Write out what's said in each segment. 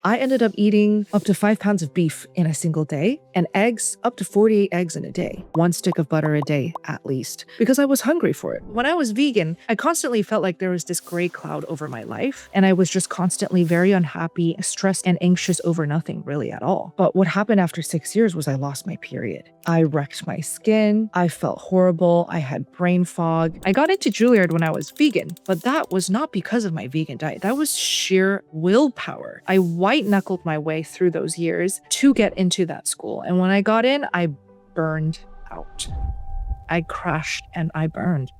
I ended up eating up to 5 pounds of beef in a single day and eggs, up to 48 eggs in a day, 1 stick of butter a day at least, because I was hungry for it. When I was vegan, I constantly felt like there was this gray cloud over my life, and I was just constantly very unhappy, stressed, and anxious over nothing really at all. But what happened after 6 years was I lost my period. I wrecked my skin, I felt horrible, I had brain fog. I got into Juilliard when I was vegan, but that was not because of my vegan diet. That was sheer willpower. I white-knuckled my way through those years to get into that school. And when I got in, I burned out. I crashed and I burned.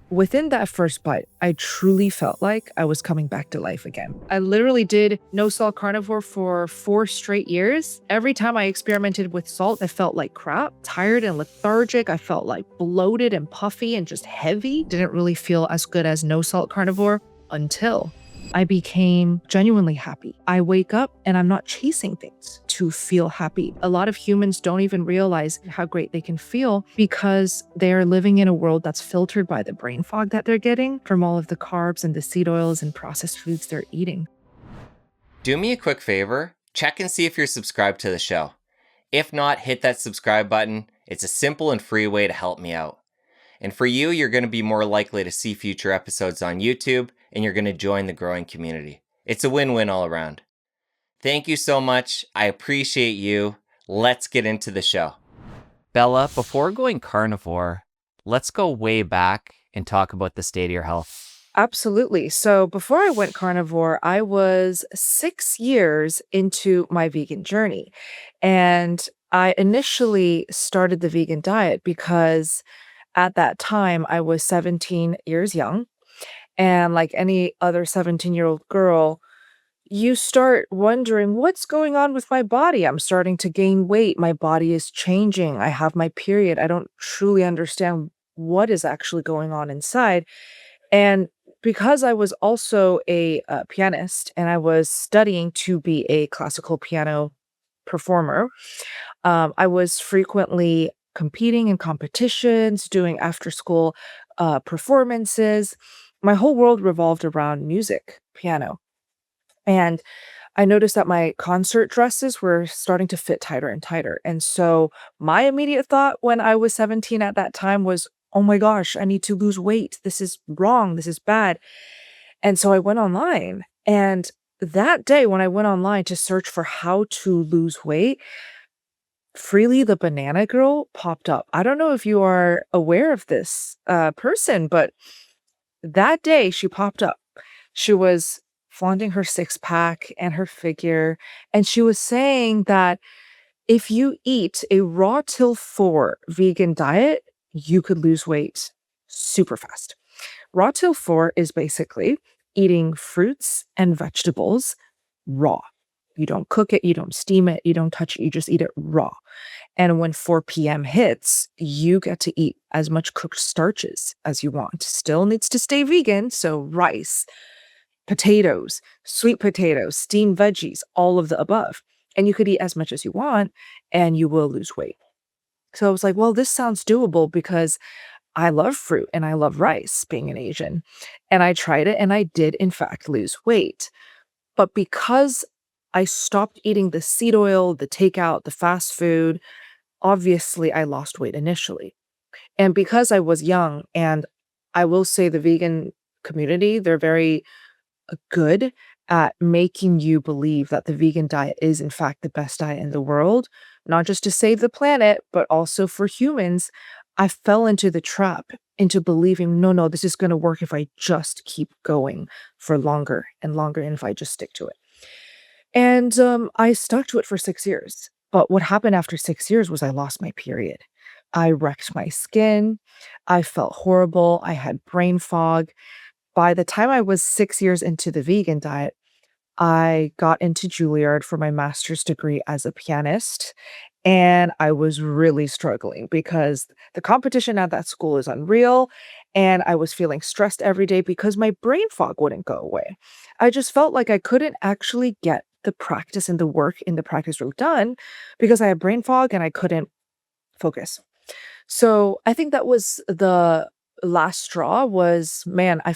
Within that first bite, I truly felt like I was coming back to life again. I literally did no-salt carnivore for 4 straight years. Every time I experimented with salt, I felt like crap, tired and lethargic. I felt like bloated and puffy and just heavy. Didn't really feel as good as no-salt carnivore until I became genuinely happy. I wake up and I'm not chasing things to feel happy. A lot of humans don't even realize how great they can feel because they're living in a world that's filtered by the brain fog that they're getting from all of the carbs and the seed oils and processed foods they're eating. Do me a quick favor, check and see if you're subscribed to the show. If not, hit that subscribe button. It's a simple and free way to help me out. And for you, you're going to be more likely to see future episodes on YouTube, and you're going to join the growing community. It's a win-win all around. Thank you so much. I appreciate you. Let's get into the show. Bella, before going carnivore, let's go way back and talk about the state of your health. Absolutely. So before I went carnivore, I was 6 years into my vegan journey. And I initially started the vegan diet because at that time I was 17 years young. And like any other 17-year-old girl, you start wondering what's going on with my body. I'm starting to gain weight. My body is changing. I have my period. I don't truly understand what is actually going on inside. And because I was also a pianist and I was studying to be a classical piano performer, I was frequently competing in competitions, doing after school performances. My whole world revolved around music, piano. And I noticed that my concert dresses were starting to fit tighter and tighter. And so my immediate thought when I was 17 at that time was, oh my gosh, I need to lose weight. This is wrong. This is bad. And so I went online. And that day when I went online to search for how to lose weight, Freely the Banana Girl popped up. I don't know if you are aware of this person, but that day she popped up. She was flaunting her six-pack and her figure, and she was saying that if you eat a raw till 4 vegan diet, you could lose weight super fast. Raw till 4 is basically eating fruits and vegetables raw. You don't cook it, you don't steam it, you don't touch it, you just eat it raw. And when 4 p.m. hits, you get to eat as much cooked starches as you want. Still needs to stay vegan, so rice, potatoes, sweet potatoes, steamed veggies, all of the above. And you could eat as much as you want and you will lose weight. So I was like, well, this sounds doable because I love fruit and I love rice, being an Asian. And I tried it and I did, in fact, lose weight. But because I stopped eating the seed oil, the takeout, the fast food, obviously I lost weight initially. And because I was young, and I will say the vegan community, they're very good at making you believe that the vegan diet is in fact the best diet in the world, not just to save the planet, but also for humans. I fell into the trap, into believing, no, this is going to work if I just keep going for longer and longer, and if I just stick to it. And I stuck to it for 6 years. But what happened after 6 years was I lost my period. I wrecked my skin. I felt horrible. I had brain fog. By the time I was 6 years into the vegan diet, I got into Juilliard for my master's degree as a pianist. And I was really struggling because the competition at that school is unreal. And I was feeling stressed every day because my brain fog wouldn't go away. I just felt like I couldn't actually get the practice and the work in the practice room done because I had brain fog and I couldn't focus. So I think that was the last straw was, man, I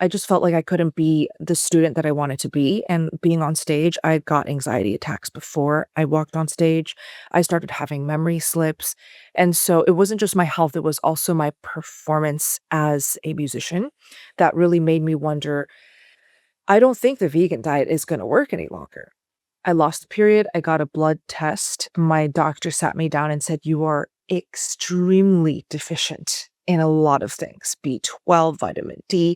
just felt like I couldn't be the student that I wanted to be, and being on stage, I got anxiety attacks before I walked on stage. I started having memory slips, and so it wasn't just my health, it was also my performance as a musician that really made me wonder, I don't think the vegan diet is gonna work any longer. I lost the period, I got a blood test. My doctor sat me down and said, "You are extremely deficient in a lot of things, B12, vitamin D.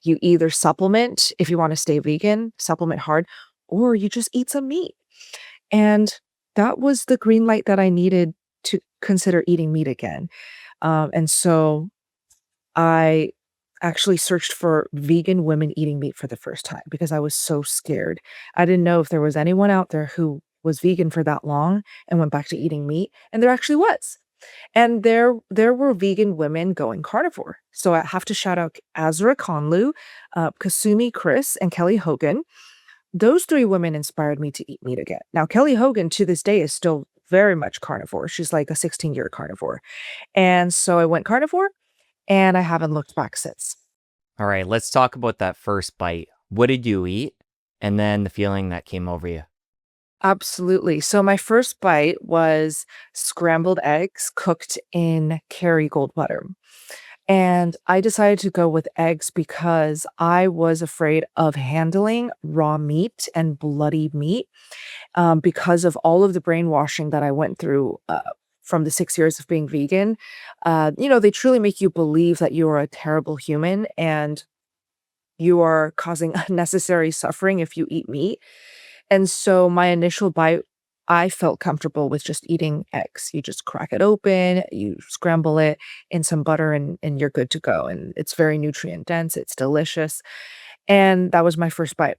You either supplement if you wanna stay vegan, supplement hard, or you just eat some meat." And that was the green light that I needed to consider eating meat again. And so I actually searched for vegan women eating meat for the first time because I was so scared. I didn't know if there was anyone out there who was vegan for that long and went back to eating meat, and there actually was. And there were vegan women going carnivore. So I have to shout out Azra Conlu, Kasumi Chris, and Kelly Hogan. Those 3 women inspired me to eat meat again. Now, Kelly Hogan to this day is still very much carnivore. She's like a 16-year carnivore. And so I went carnivore and I haven't looked back since. All right, let's talk about that first bite. What did you eat? And then the feeling that came over you. Absolutely. So my first bite was scrambled eggs cooked in Kerrygold butter. And I decided to go with eggs because I was afraid of handling raw meat and bloody meat, because of all of the brainwashing that I went through from the 6 years of being vegan. They truly make you believe that you are a terrible human and you are causing unnecessary suffering if you eat meat. And so my initial bite, I felt comfortable with just eating eggs. You just crack it open, you scramble it in some butter, and you're good to go. And it's very nutrient dense, it's delicious. And that was my first bite.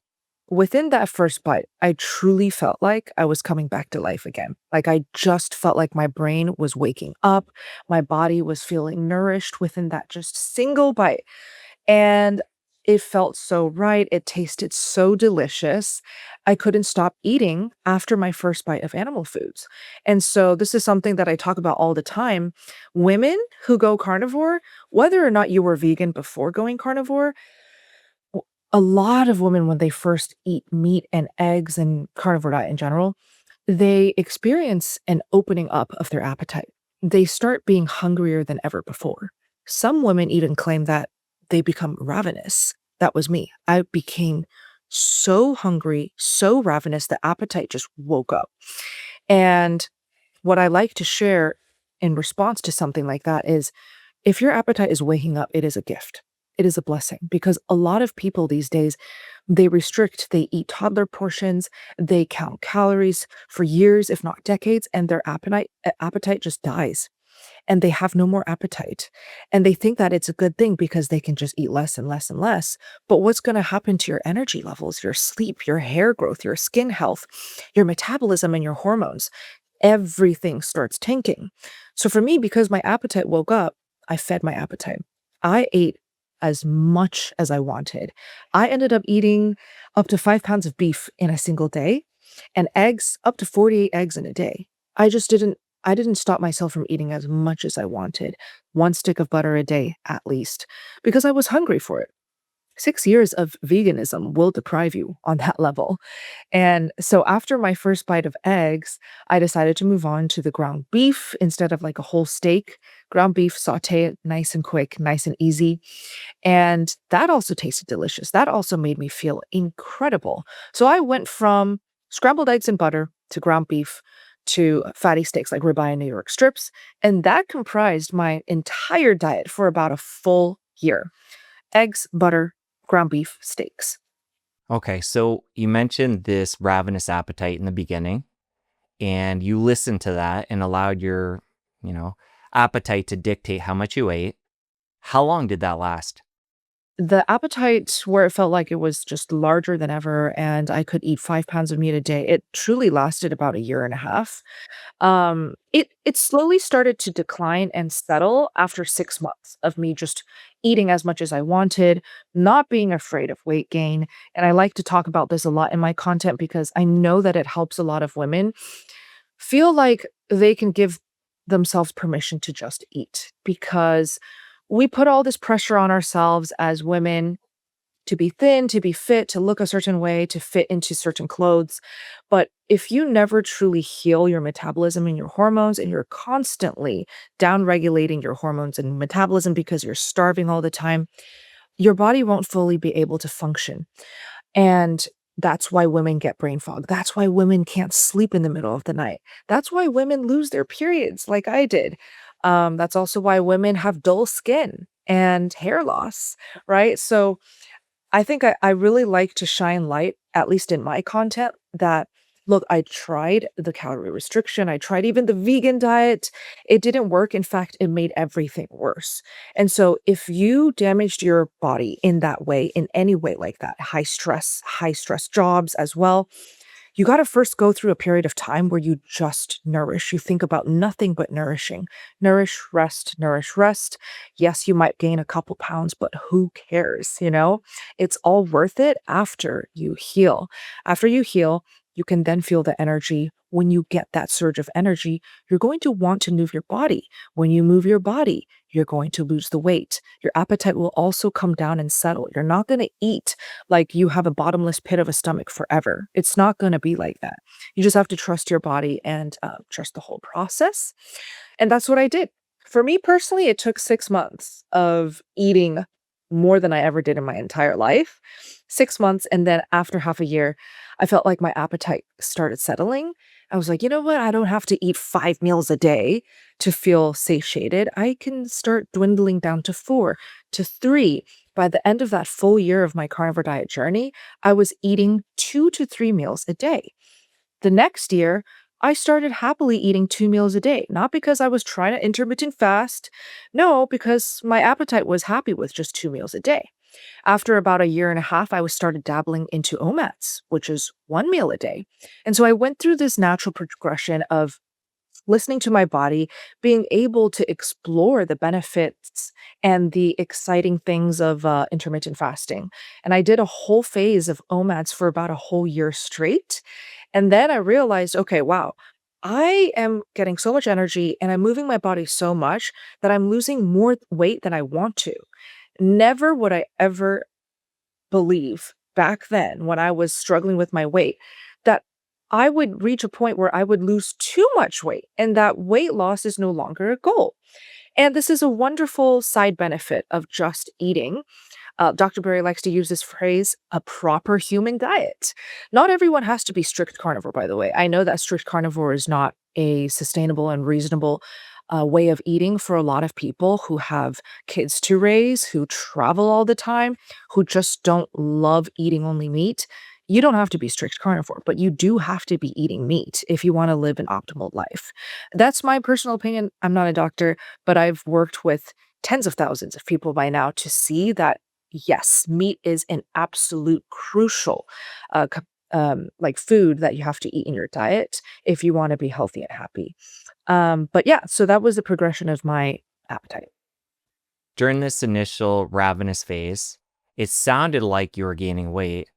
Within that first bite, I truly felt like I was coming back to life again. Like I just felt like my brain was waking up, my body was feeling nourished within that just single bite. And it felt so right. It tasted so delicious. I couldn't stop eating after my first bite of animal foods. And so this is something that I talk about all the time. Women who go carnivore, whether or not you were vegan before going carnivore, a lot of women, when they first eat meat and eggs and carnivore diet in general, they experience an opening up of their appetite. They start being hungrier than ever before. Some women even claim that they become ravenous. That was me. I became so hungry, so ravenous, the appetite just woke up. And what I like to share in response to something like that is, if your appetite is waking up, it is a gift. It is a blessing because a lot of people these days, they restrict, they eat toddler portions, they count calories for years, if not decades, and their appetite just dies and they have no more appetite. And they think that it's a good thing because they can just eat less and less and less. But what's going to happen to your energy levels, your sleep, your hair growth, your skin health, your metabolism, and your hormones? Everything starts tanking. So for me, because my appetite woke up, I fed my appetite. I ate as much as I wanted. I ended up eating up to 5 pounds of beef in a single day and eggs, up to 48 eggs in a day. I didn't stop myself from eating as much as I wanted. 1 stick of butter a day at least, because I was hungry for it. 6 years of veganism will deprive you on that level. And so after my first bite of eggs, I decided to move on to the ground beef instead of like a whole steak. Ground beef, saute it nice and quick, nice and easy. And that also tasted delicious. That also made me feel incredible. So I went from scrambled eggs and butter to ground beef to fatty steaks like ribeye and New York strips. And that comprised my entire diet for about a full year. Eggs, butter, ground beef, steaks. Okay, so you mentioned this ravenous appetite in the beginning, and you listened to that and allowed your, you know, appetite to dictate how much you ate. How long did that last? The appetite where it felt like it was just larger than ever and I could eat 5 pounds of meat a day, it truly lasted about a year and a half. It slowly started to decline and settle after 6 months of me just eating as much as I wanted, not being afraid of weight gain. And I like to talk about this a lot in my content because I know that it helps a lot of women feel like they can give themselves permission to just eat because we put all this pressure on ourselves as women to be thin, to be fit, to look a certain way, to fit into certain clothes. But if you never truly heal your metabolism and your hormones, and you're constantly down regulating your hormones and metabolism because you're starving all the time, your body won't fully be able to function. And that's why women get brain fog. That's why women can't sleep in the middle of the night. That's why women lose their periods like I did. That's also why women have dull skin and hair loss, right? So I think I really like to shine light, at least in my content, that look, I tried the calorie restriction, I tried even the vegan diet. It didn't work. In fact, it made everything worse. And so if you damaged your body in that way, in any way like that, high stress jobs as well, you got to first go through a period of time where you just nourish. You think about nothing but nourishing. Nourish, rest, nourish, rest. Yes, you might gain a couple pounds, but who cares? It's all worth it after you heal. After you heal, you can then feel the energy. When you get that surge of energy, you're going to want to move your body. When you move your body, you're going to lose the weight. Your appetite will also come down and settle. You're not going to eat like you have a bottomless pit of a stomach forever. It's not going to be like that. You just have to trust your body and trust the whole process. And that's what I did. For me personally, it took 6 months of eating more than I ever did in my entire life. 6 months. And then after half a year, I felt like my appetite started settling. I was like, you know what? I don't have to eat 5 meals a day to feel satiated. I can start dwindling down to 4 to 3. By the end of that full year of my carnivore diet journey, I was eating 2 to 3 meals a day. The next year, I started happily eating 2 meals a day, not because I was trying to intermittent fast. No, because my appetite was happy with just 2 meals a day. After about a year and a half, I was started dabbling into OMADs, which is 1 meal a day. And so I went through this natural progression of listening to my body, being able to explore the benefits and the exciting things of intermittent fasting. And I did a whole phase of OMADs for about a whole year straight. And then I realized, okay, wow, I am getting so much energy and I'm moving my body so much that I'm losing more weight than I want to. Never would I ever believe back then when I was struggling with my weight that I would reach a point where I would lose too much weight and that weight loss is no longer a goal. And this is a wonderful side benefit of just eating. Dr. Berry likes to use this phrase, a proper human diet. Not everyone has to be strict carnivore, by the way. I know that strict carnivore is not a sustainable and reasonable way of eating for a lot of people who have kids to raise, who travel all the time, who just don't love eating only meat. You don't have to be strict carnivore, but you do have to be eating meat if you want to live an optimal life. That's my personal opinion. I'm not a doctor, but I've worked with tens of thousands of people by now to see that yes, meat is an absolute crucial like food that you have to eat in your diet if you want to be healthy and happy. But yeah, so that was the progression of my appetite. During this initial ravenous phase, it sounded like you were gaining weight.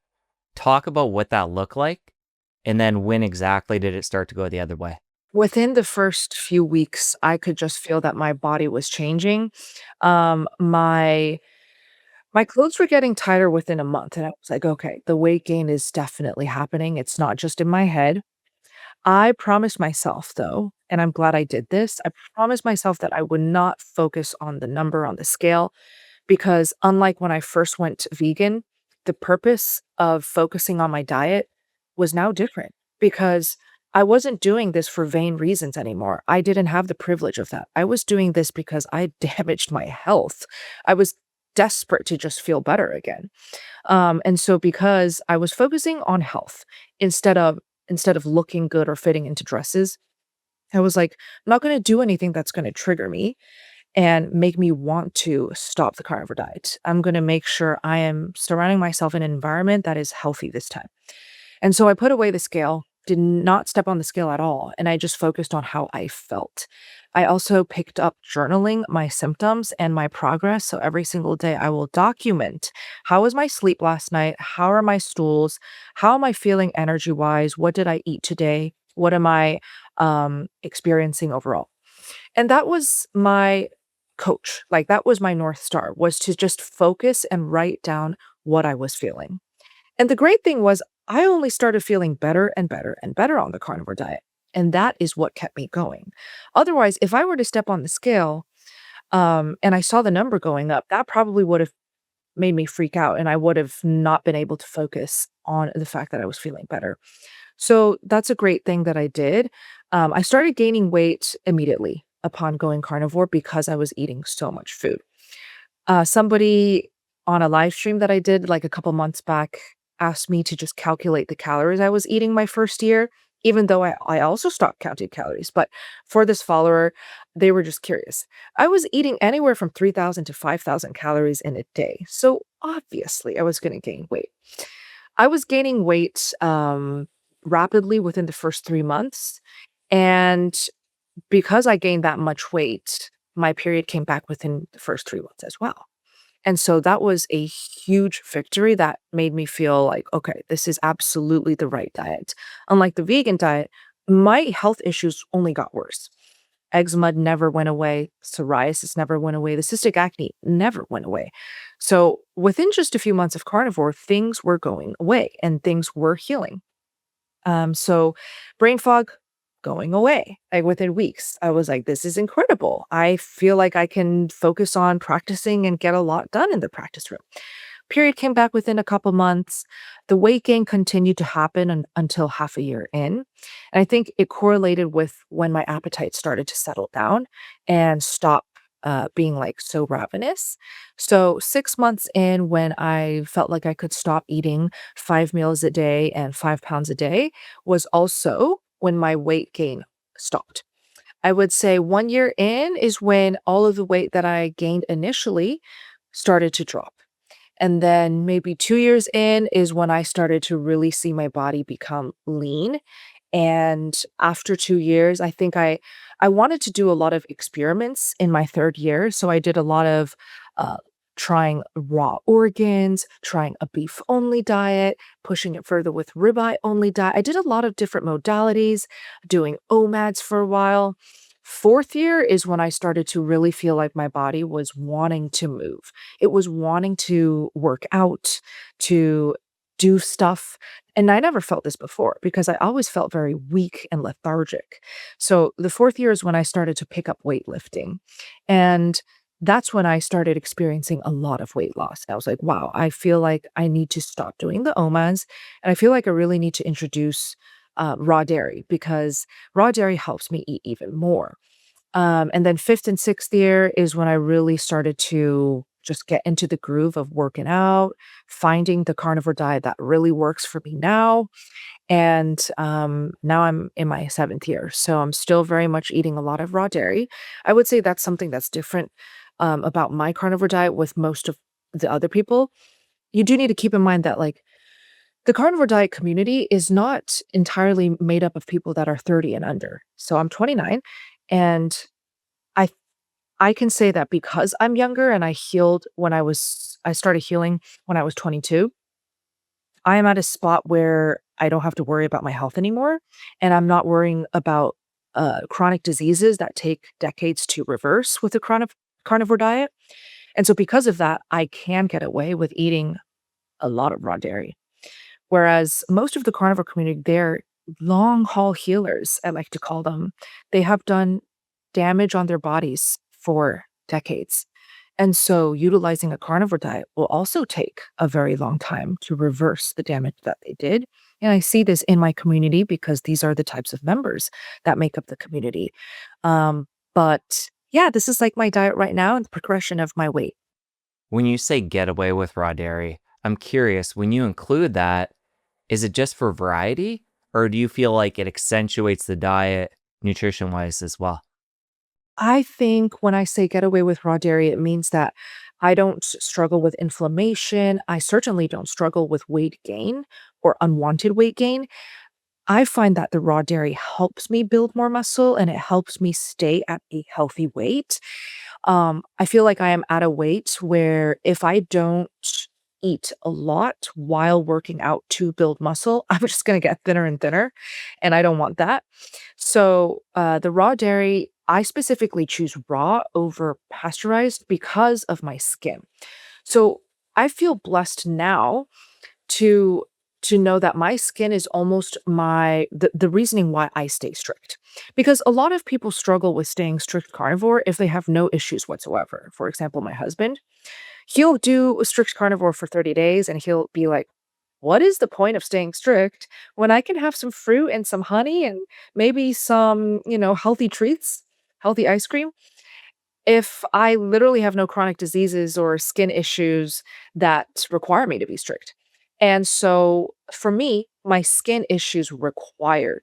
Talk about what that looked like, and then when exactly did it start to go the other way? Within the first few weeks, I could just feel that my body was changing. My clothes were getting tighter within a month, and I was like, okay, the weight gain is definitely happening. It's not just in my head. I promised myself, though, and I'm glad I did this. I promised myself that I would not focus on the number on the scale because, unlike when I first went vegan, the purpose of focusing on my diet was now different because I wasn't doing this for vain reasons anymore. I didn't have the privilege of that. I was doing this because I damaged my health. I was desperate to just feel better again. And so because I was focusing on health instead of looking good or fitting into dresses, I was like, I'm not going to do anything that's going to trigger me and make me want to stop the carnivore diet. I'm going to make sure I am surrounding myself in an environment that is healthy this time. And so I put away the scale, did not step on the scale at all, and I just focused on how I felt. I also picked up journaling my symptoms and my progress. So every single day I will document how was my sleep last night? How are my stools? How am I feeling energy wise? What did I eat today? What am I experiencing overall? And that was my coach. Like, that was my North Star, was to just focus and write down what I was feeling. And the great thing was I only started feeling better and better and better on the carnivore diet. And that is what kept me going. Otherwise, if I were to step on the scale, and I saw the number going up, that probably would have made me freak out, and I would have not been able to focus on the fact that I was feeling better. So that's a great thing that I did. I started gaining weight immediately upon going carnivore because I was eating so much food. Somebody on a live stream that I did like a couple months back asked me to just calculate the calories I was eating my first year, even though I also stopped counting calories. But for this follower, they were just curious. I was eating anywhere from 3,000 to 5,000 calories in a day. So obviously, I was going to gain weight. I was gaining weight rapidly within the first 3 months. And because I gained that much weight, my period came back within the first 3 months as well. And so that was a huge victory that made me feel like, okay, this is absolutely the right diet. Unlike the vegan diet, my health issues only got worse. Eczema never went away. Psoriasis never went away. The cystic acne never went away. So within just a few months of carnivore, things were going away and things were healing. So brain fog going away like within weeks. I was like, this is incredible. I feel like I can focus on practicing and get a lot done in the practice room. Period came back within a couple months. The weight gain continued to happen until half a year in. And I think it correlated with when my appetite started to settle down and stop being like so ravenous. So 6 months in, when I felt like I could stop eating 5 meals a day and 5 pounds a day, was also when my weight gain stopped. I would say 1 year in is when all of the weight that I gained initially started to drop. And then maybe 2 years in is when I started to really see my body become lean. And after 2 years, I think I wanted to do a lot of experiments in my third year. So I did a lot of uh, trying raw organs, trying a beef only diet, pushing it further with ribeye only diet. I did a lot of different modalities, doing OMADs for a while. Fourth year is when I started to really feel like my body was wanting to move. It was wanting to work out, to do stuff. And I never felt this before because I always felt very weak and lethargic. So the fourth year is when I started to pick up weightlifting. And that's when I started experiencing a lot of weight loss. I was like, wow, I feel like I need to stop doing the OMAs. And I feel like I really need to introduce raw dairy because raw dairy helps me eat even more. And then fifth and sixth year is when I really started to just get into the groove of working out, finding the carnivore diet that really works for me now. And now I'm in my seventh year. So I'm still very much eating a lot of raw dairy. I would say that's something that's different about my carnivore diet with most of the other people. You do need to keep in mind that, like, the carnivore diet community is not entirely made up of people that are 30 and under. So I'm 29, and I I can say that because I'm younger and I started healing when I was 22. I am at a spot where I don't have to worry about my health anymore, and I'm not worrying about chronic diseases that take decades to reverse with a chronic carnivore diet. And so because of that, I can get away with eating a lot of raw dairy. Whereas most of the carnivore community, they're long haul healers, I like to call them. They have done damage on their bodies for decades. And so utilizing a carnivore diet will also take a very long time to reverse the damage that they did. And I see this in my community because these are the types of members that make up the community. But yeah, this is like my diet right now and the progression of my weight. When you say get away with raw dairy, I'm curious, when you include that, is it just for variety, or do you feel like it accentuates the diet nutrition wise as well? I think when I say get away with raw dairy, it means that I don't struggle with inflammation. I certainly don't struggle with weight gain or unwanted weight gain. I find that the raw dairy helps me build more muscle and it helps me stay at a healthy weight. I feel like I am at a weight where if I don't eat a lot while working out to build muscle, I'm just going to get thinner and thinner. And I don't want that. So the raw dairy, I specifically choose raw over pasteurized because of my skin. So I feel blessed now to know that my skin is almost the reasoning why I stay strict. Because a lot of people struggle with staying strict carnivore if they have no issues whatsoever. For example, my husband, he'll do a strict carnivore for 30 days and he'll be like, "What is the point of staying strict when I can have some fruit and some honey and maybe some, healthy treats, healthy ice cream?" If I literally have no chronic diseases or skin issues that require me to be strict. And so for me, my skin issues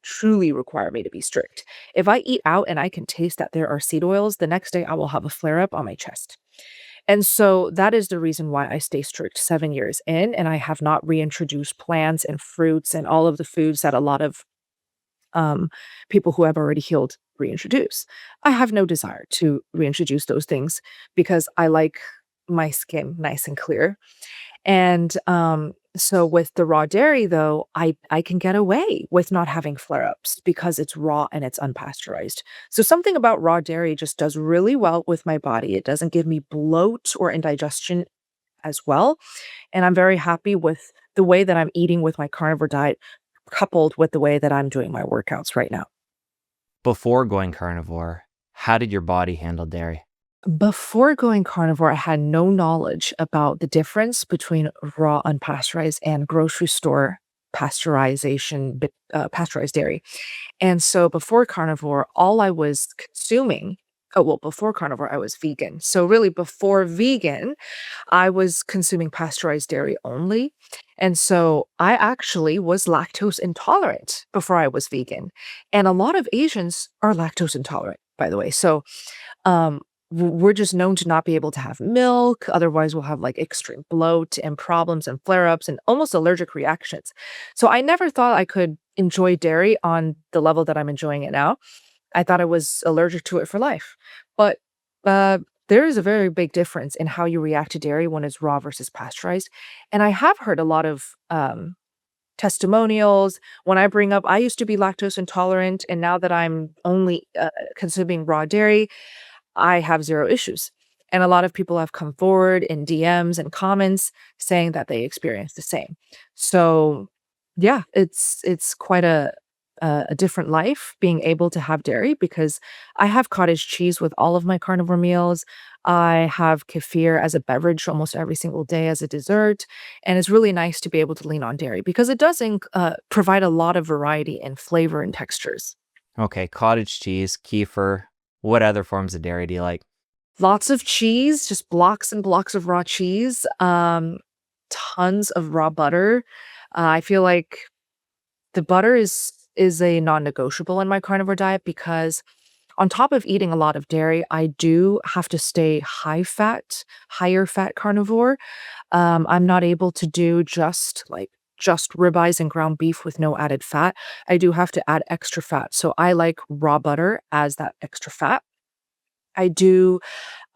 truly require me to be strict. If I eat out and I can taste that there are seed oils, the next day I will have a flare up on my chest. And so that is the reason why I stay strict 7 years in, and I have not reintroduced plants and fruits and all of the foods that a lot of um, people who have already healed reintroduce. I have no desire to reintroduce those things because I like my skin nice and clear. And so with the raw dairy, though, I can get away with not having flare ups because it's raw and it's unpasteurized. So something about raw dairy just does really well with my body. It doesn't give me bloat or indigestion as well. And I'm very happy with the way that I'm eating with my carnivore diet, coupled with the way that I'm doing my workouts right now. Before going carnivore, how did your body handle dairy? Before going carnivore, I had no knowledge about the difference between raw unpasteurized and grocery store pasteurized dairy. And so before carnivore, all I was consuming, oh, well, before carnivore, I was vegan. So really before vegan, I was consuming pasteurized dairy only. And so I actually was lactose intolerant before I was vegan. And a lot of Asians are lactose intolerant, by the way. So um, we're just known to not be able to have milk. Otherwise, we'll have like extreme bloat and problems and flare ups and almost allergic reactions. So I never thought I could enjoy dairy on the level that I'm enjoying it now. I thought I was allergic to it for life. But uh, there is a very big difference in how you react to dairy when it's raw versus pasteurized. And I have heard a lot of testimonials when I bring up I used to be lactose intolerant, and now that I'm only consuming raw dairy, I have zero issues. And a lot of people have come forward in DMs and comments saying that they experience the same. So, yeah, it's quite a different life being able to have dairy because I have cottage cheese with all of my carnivore meals. I have kefir as a beverage almost every single day as a dessert, and it's really nice to be able to lean on dairy because it does provide a lot of variety and flavor and textures. Okay, cottage cheese, kefir. What other forms of dairy do you like? Lots of cheese, just blocks and blocks of raw cheese, tons of raw butter. I feel like the butter is a non-negotiable in my carnivore diet because on top of eating a lot of dairy, I do have to stay higher fat carnivore. I'm not able to do just ribeyes and ground beef with no added fat. I do have to add extra fat. So I like raw butter as that extra fat. I do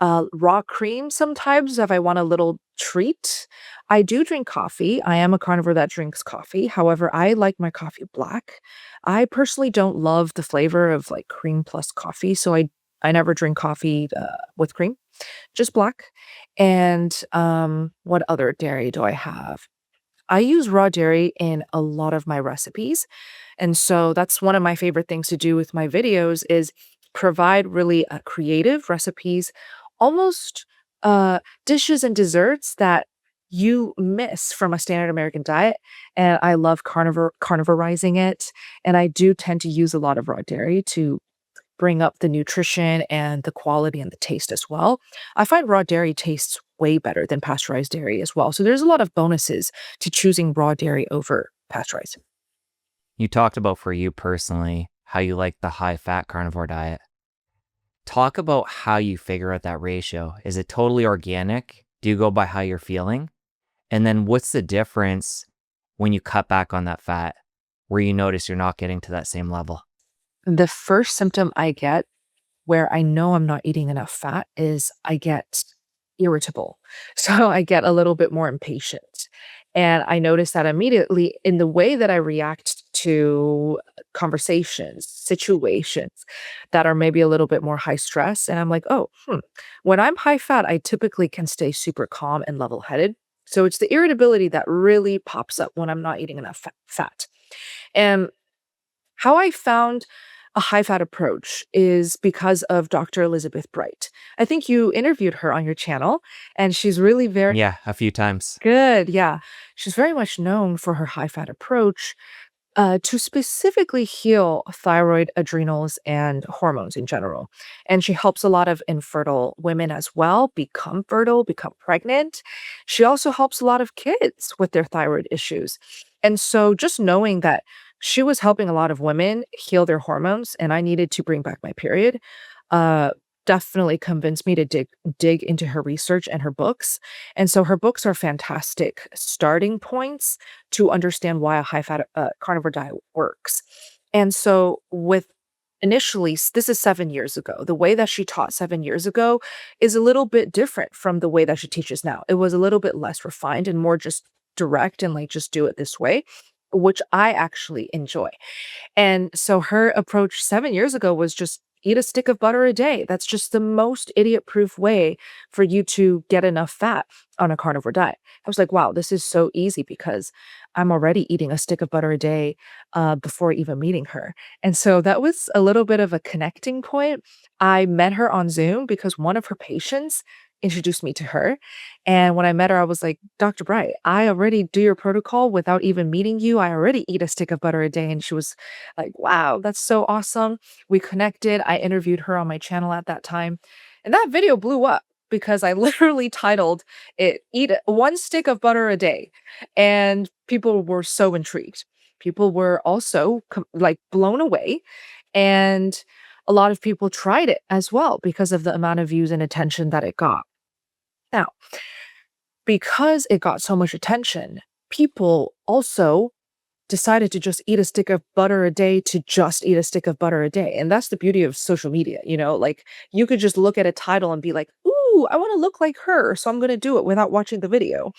raw cream sometimes if I want a little treat. I do drink coffee. I am a carnivore that drinks coffee. However, I like my coffee black. I personally don't love the flavor of like cream plus coffee, so I never drink coffee with cream, just black. And what other dairy do I have? I use raw dairy in a lot of my recipes. And so that's one of my favorite things to do with my videos is provide really creative recipes, almost dishes and desserts that you miss from a standard American diet. And I love carnivorizing it. And I do tend to use a lot of raw dairy to bring up the nutrition and the quality and the taste as well. I find raw dairy tastes way better than pasteurized dairy as well. So there's a lot of bonuses to choosing raw dairy over pasteurized. You talked about for you personally how you like the high fat carnivore diet. Talk about how you figure out that ratio. Is it totally organic? Do you go by how you're feeling? And then what's the difference when you cut back on that fat where you notice you're not getting to that same level? The first symptom I get where I know I'm not eating enough fat is I get irritable. So I get a little bit more impatient. And I notice that immediately in the way that I react to conversations, situations that are maybe a little bit more high stress. And I'm like, oh, when I'm high fat, I typically can stay super calm and level headed. So it's the irritability that really pops up when I'm not eating enough fat. And how I found a high fat approach is because of Dr. Elizabeth Bright. I think you interviewed her on your channel, and she's really very Yeah, a few times. good. Yeah. She's very much known for her high fat approach to specifically heal thyroid, adrenals, and hormones in general. And she helps a lot of infertile women as well become fertile, become pregnant. She also helps a lot of kids with their thyroid issues. And so just knowing that she was helping a lot of women heal their hormones and I needed to bring back my period, uh, definitely convinced me to dig into her research and her books. And so her books are fantastic starting points to understand why a high fat carnivore diet works. And so with initially this is 7 years ago. The way that she taught 7 years ago is a little bit different from the way that she teaches now. It was a little bit less refined and more just direct and like just do it this way, which I actually enjoy. And so her approach 7 years ago was just eat a stick of butter a day. That's just the most idiot-proof way for you to get enough fat on a carnivore diet. I was like, wow, this is so easy because I'm already eating a stick of butter a day before even meeting her. And so that was a little bit of a connecting point. I met her on Zoom because one of her patients introduced me to her. And when I met her, I was like, Dr. Bright, I already do your protocol without even meeting you. I already eat a stick of butter a day. And she was like, wow, that's so awesome. We connected. I interviewed her on my channel at that time. And that video blew up because I literally titled it Eat One Stick of Butter a Day. And people were so intrigued. People were also like blown away. And a lot of people tried it as well because of the amount of views and attention that it got. Now, because it got so much attention, people also decided to just eat a stick of butter a day to just eat a stick of butter a day. And that's the beauty of social media, like you could just look at a title and be like, "Ooh, I want to look like her, so I'm going to do it without watching the video."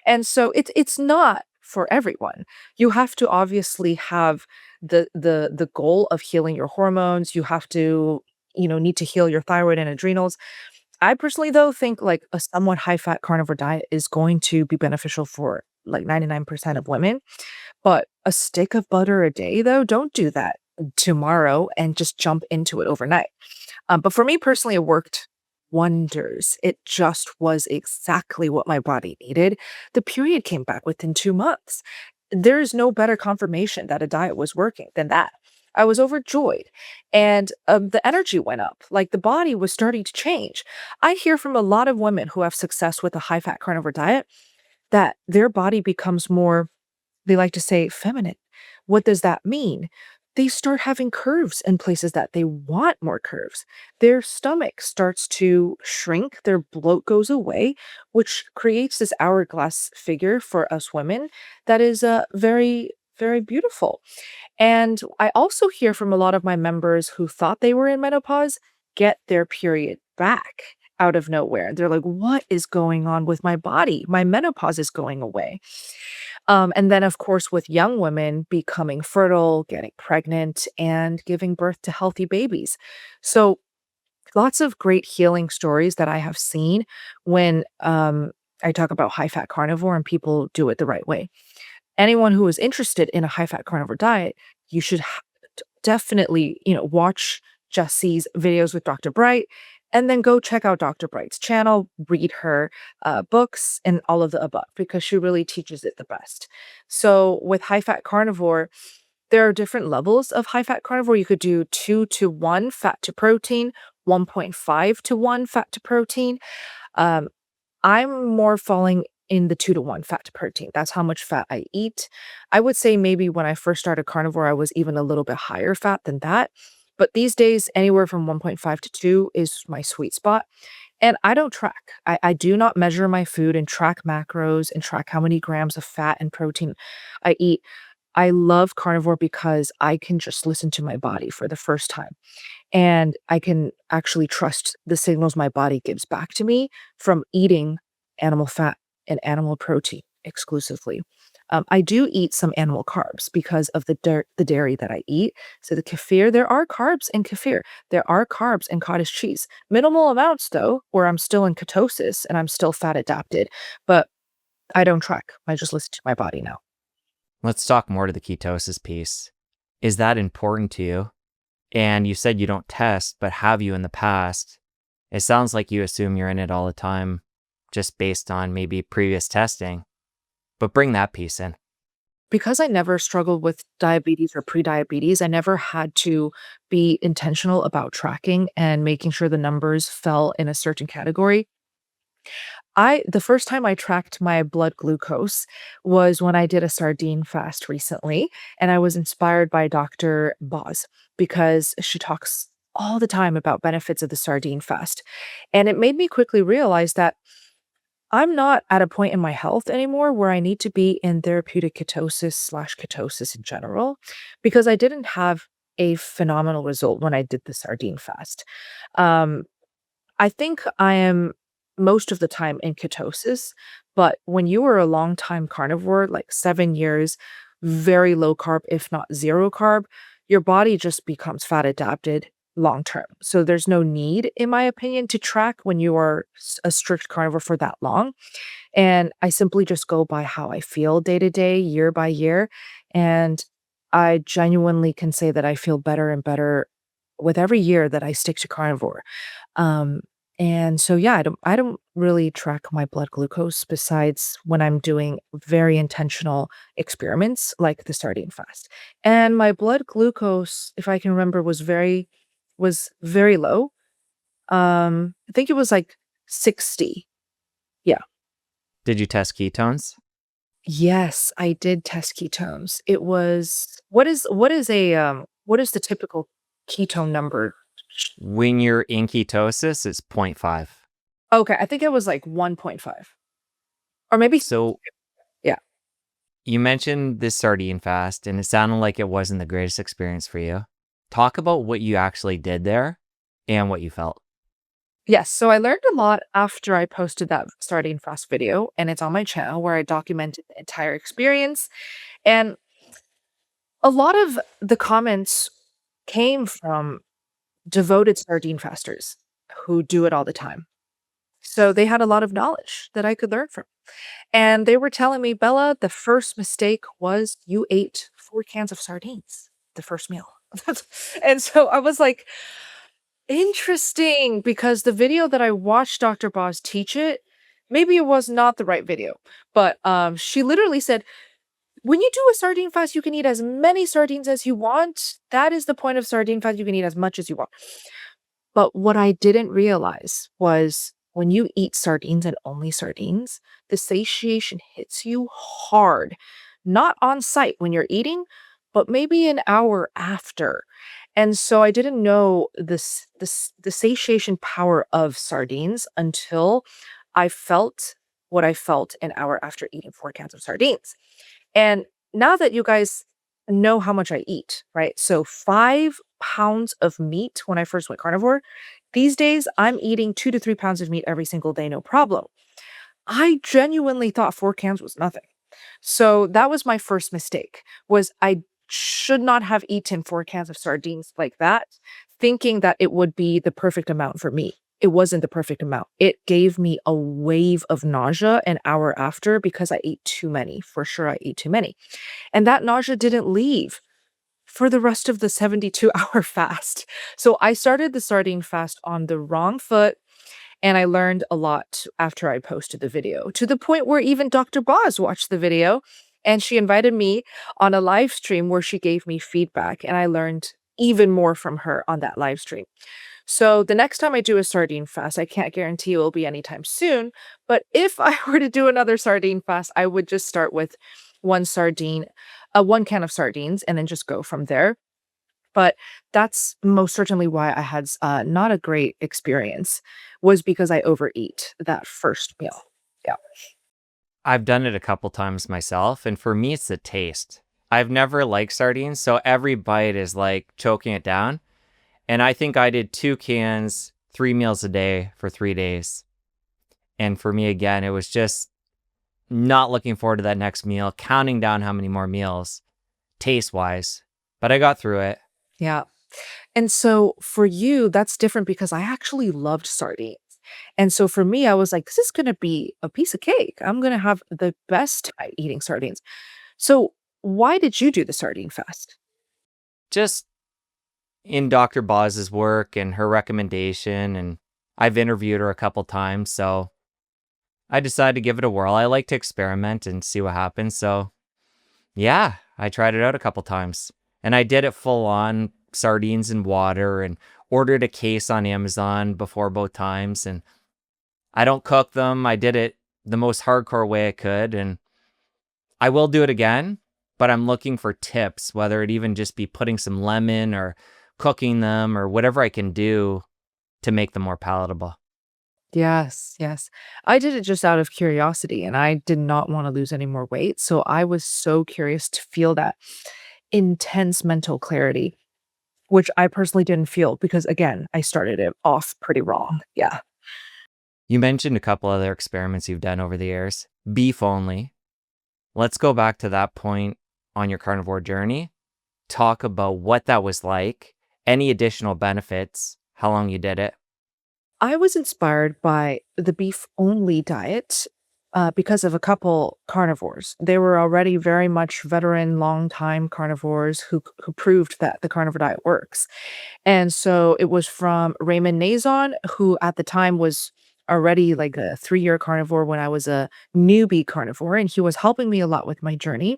And so it's not for everyone. You have to obviously have the goal of healing your hormones. You have to need to heal your thyroid and adrenals. I personally, though, think like a somewhat high fat carnivore diet is going to be beneficial for like 99% of women. But a stick of butter a day, though, don't do that tomorrow and just jump into it overnight. But for me personally, it worked wonders. It just was exactly what my body needed. The period came back within 2 months. There is no better confirmation that a diet was working than that. I was overjoyed and the energy went up. Like the body was starting to change. I hear from a lot of women who have success with a high fat carnivore diet that their body becomes more, they like to say, feminine. What does that mean? They start having curves in places that they want more curves. Their stomach starts to shrink, their bloat goes away, which creates this hourglass figure for us women that is very, very beautiful. And I also hear from a lot of my members who thought they were in menopause get their period back out of nowhere. They're like, what is going on with my body? My menopause is going away. And then, of course, with young women becoming fertile, getting pregnant, and giving birth to healthy babies. So, lots of great healing stories that I have seen when I talk about high fat carnivore and people do it the right way. Anyone who is interested in a high fat carnivore diet, you should definitely, watch Jessie's videos with Dr. Bright and then go check out Dr. Bright's channel, read her books and all of the above because she really teaches it the best. So with high fat carnivore, there are different levels of high fat carnivore. You could do 2-to-1 fat to protein, 1.5-to-1 fat to protein. Um, I'm more falling in the 2-to-1 fat to protein. That's how much fat I eat. I would say maybe when I first started carnivore, I was even a little bit higher fat than that. But these days, anywhere from 1.5 to 2 is my sweet spot. And I don't track. I do not measure my food and track macros and track how many grams of fat and protein I eat. I love carnivore because I can just listen to my body for the first time. And I can actually trust the signals my body gives back to me from eating animal fat and animal protein exclusively. I do eat some animal carbs because of the dairy that I eat. So the kefir, there are carbs in kefir. There are carbs in cottage cheese. Minimal amounts though, where I'm still in ketosis and I'm still fat adapted. But I don't track. I just listen to my body now. Let's talk more to the ketosis piece. Is that important to you? And you said you don't test, but have you in the past? It sounds like you assume you're in it all the time, just based on maybe previous testing. But bring that piece in. Because I never struggled with diabetes or pre-diabetes, I never had to be intentional about tracking and making sure the numbers fell in a certain category. The first time I tracked my blood glucose was when I did a sardine fast recently, and I was inspired by Dr. Boz because she talks all the time about benefits of the sardine fast. And it made me quickly realize that I'm not at a point in my health anymore where I need to be in therapeutic ketosis/ketosis in general, because I didn't have a phenomenal result when I did the sardine fast. Um, I think I am most of the time in ketosis, but when you are a long time carnivore, like 7 years, very low carb, if not zero carb, your body just becomes fat adapted long term. So there's no need, in my opinion, to track when you are a strict carnivore for that long. And I simply just go by how I feel day to day, year by year. And I genuinely can say that I feel better and better with every year that I stick to carnivore. Um, and so yeah, I don't really track my blood glucose besides when I'm doing very intentional experiments like the sardine fast. And my blood glucose, if I can remember, was very low. I think it was like 60. Yeah. Did you test ketones? Yes, I did test ketones. It was what is the typical ketone number? When you're in ketosis, it's 0.5. Okay, I think it was like 1.5 or maybe So yeah. you mentioned this sardine fast, and it sounded like it wasn't the greatest experience for you. Talk about what you actually did there and what you felt. Yes, so I learned a lot after I posted that sardine fast video, and it's on my channel where I documented the entire experience. And a lot of the comments came from devoted sardine fasters who do it all the time. So they had a lot of knowledge that I could learn from. And they were telling me, Bella, the first mistake was you ate 4 cans of sardines the first meal. And so I was like, interesting, because the video that I watched Dr. Boz teach it, maybe it was not the right video, but she literally said, when you do a sardine fast, you can eat as many sardines as you want. That is the point of sardine fast. You can eat as much as you want. But what I didn't realize was when you eat sardines and only sardines, the satiation hits you hard, not on site when you're eating, but maybe an hour after. And so I didn't know the satiation power of sardines until I felt what I felt an hour after eating 4 cans of sardines. And now that you guys know how much I eat, right? So 5 pounds of meat when I first went carnivore. These days, I'm eating 2 to 3 pounds of meat every single day, no problem. I genuinely thought 4 cans was nothing. So that was my first mistake, was I should not have eaten 4 cans of sardines like that, thinking that it would be the perfect amount for me. It wasn't the perfect amount. It gave me a wave of nausea an hour after because I ate too many. For sure, I ate too many. And that nausea didn't leave for the rest of the 72-hour fast. So I started the sardine fast on the wrong foot, and I learned a lot after I posted the video, to the point where even Dr. Boz watched the video, and she invited me on a live stream where she gave me feedback, and I learned even more from her on that live stream. So the next time I do a sardine fast, I can't guarantee it will be anytime soon, but if I were to do another sardine fast, I would just start with 1 can of sardines, and then just go from there. But that's most certainly why I had not a great experience, was because I overeat that first meal. Yeah. I've done it a couple times myself, and for me, it's the taste. I've never liked sardines, so every bite is like choking it down. And I think I did 2 cans, 3 meals a day for 3 days. And for me, again, it was just not looking forward to that next meal, counting down how many more meals, taste-wise, but I got through it. Yeah. And so for you, that's different because I actually loved sardines. And so for me, I was like, this is going to be a piece of cake. I'm going to have the best time eating sardines. So why did you do the sardine fast? Just in Dr. Boz's work and her recommendation, and I've interviewed her a couple times, so I decided to give it a whirl. I like to experiment and see what happens, so yeah, I tried it out a couple times. And I did it full on sardines and water and ordered a case on Amazon before both times. And I don't cook them. I did it the most hardcore way I could. And I will do it again, but I'm looking for tips, whether it even just be putting some lemon or cooking them or whatever I can do to make them more palatable. Yes, yes. I did it just out of curiosity and I did not want to lose any more weight. So I was so curious to feel that intense mental clarity, which I personally didn't feel because, again, I started it off pretty wrong. Yeah. You mentioned a couple other experiments you've done over the years. Beef only. Let's go back to that point on your carnivore journey. Talk about what that was like, any additional benefits, how long you did it. I was inspired by the beef only diet because of a couple carnivores. They were already very much veteran, long-time carnivores who proved that the carnivore diet works. And so it was from Raymond Nazon, who at the time was already like a 3-year carnivore when I was a newbie carnivore, and he was helping me a lot with my journey.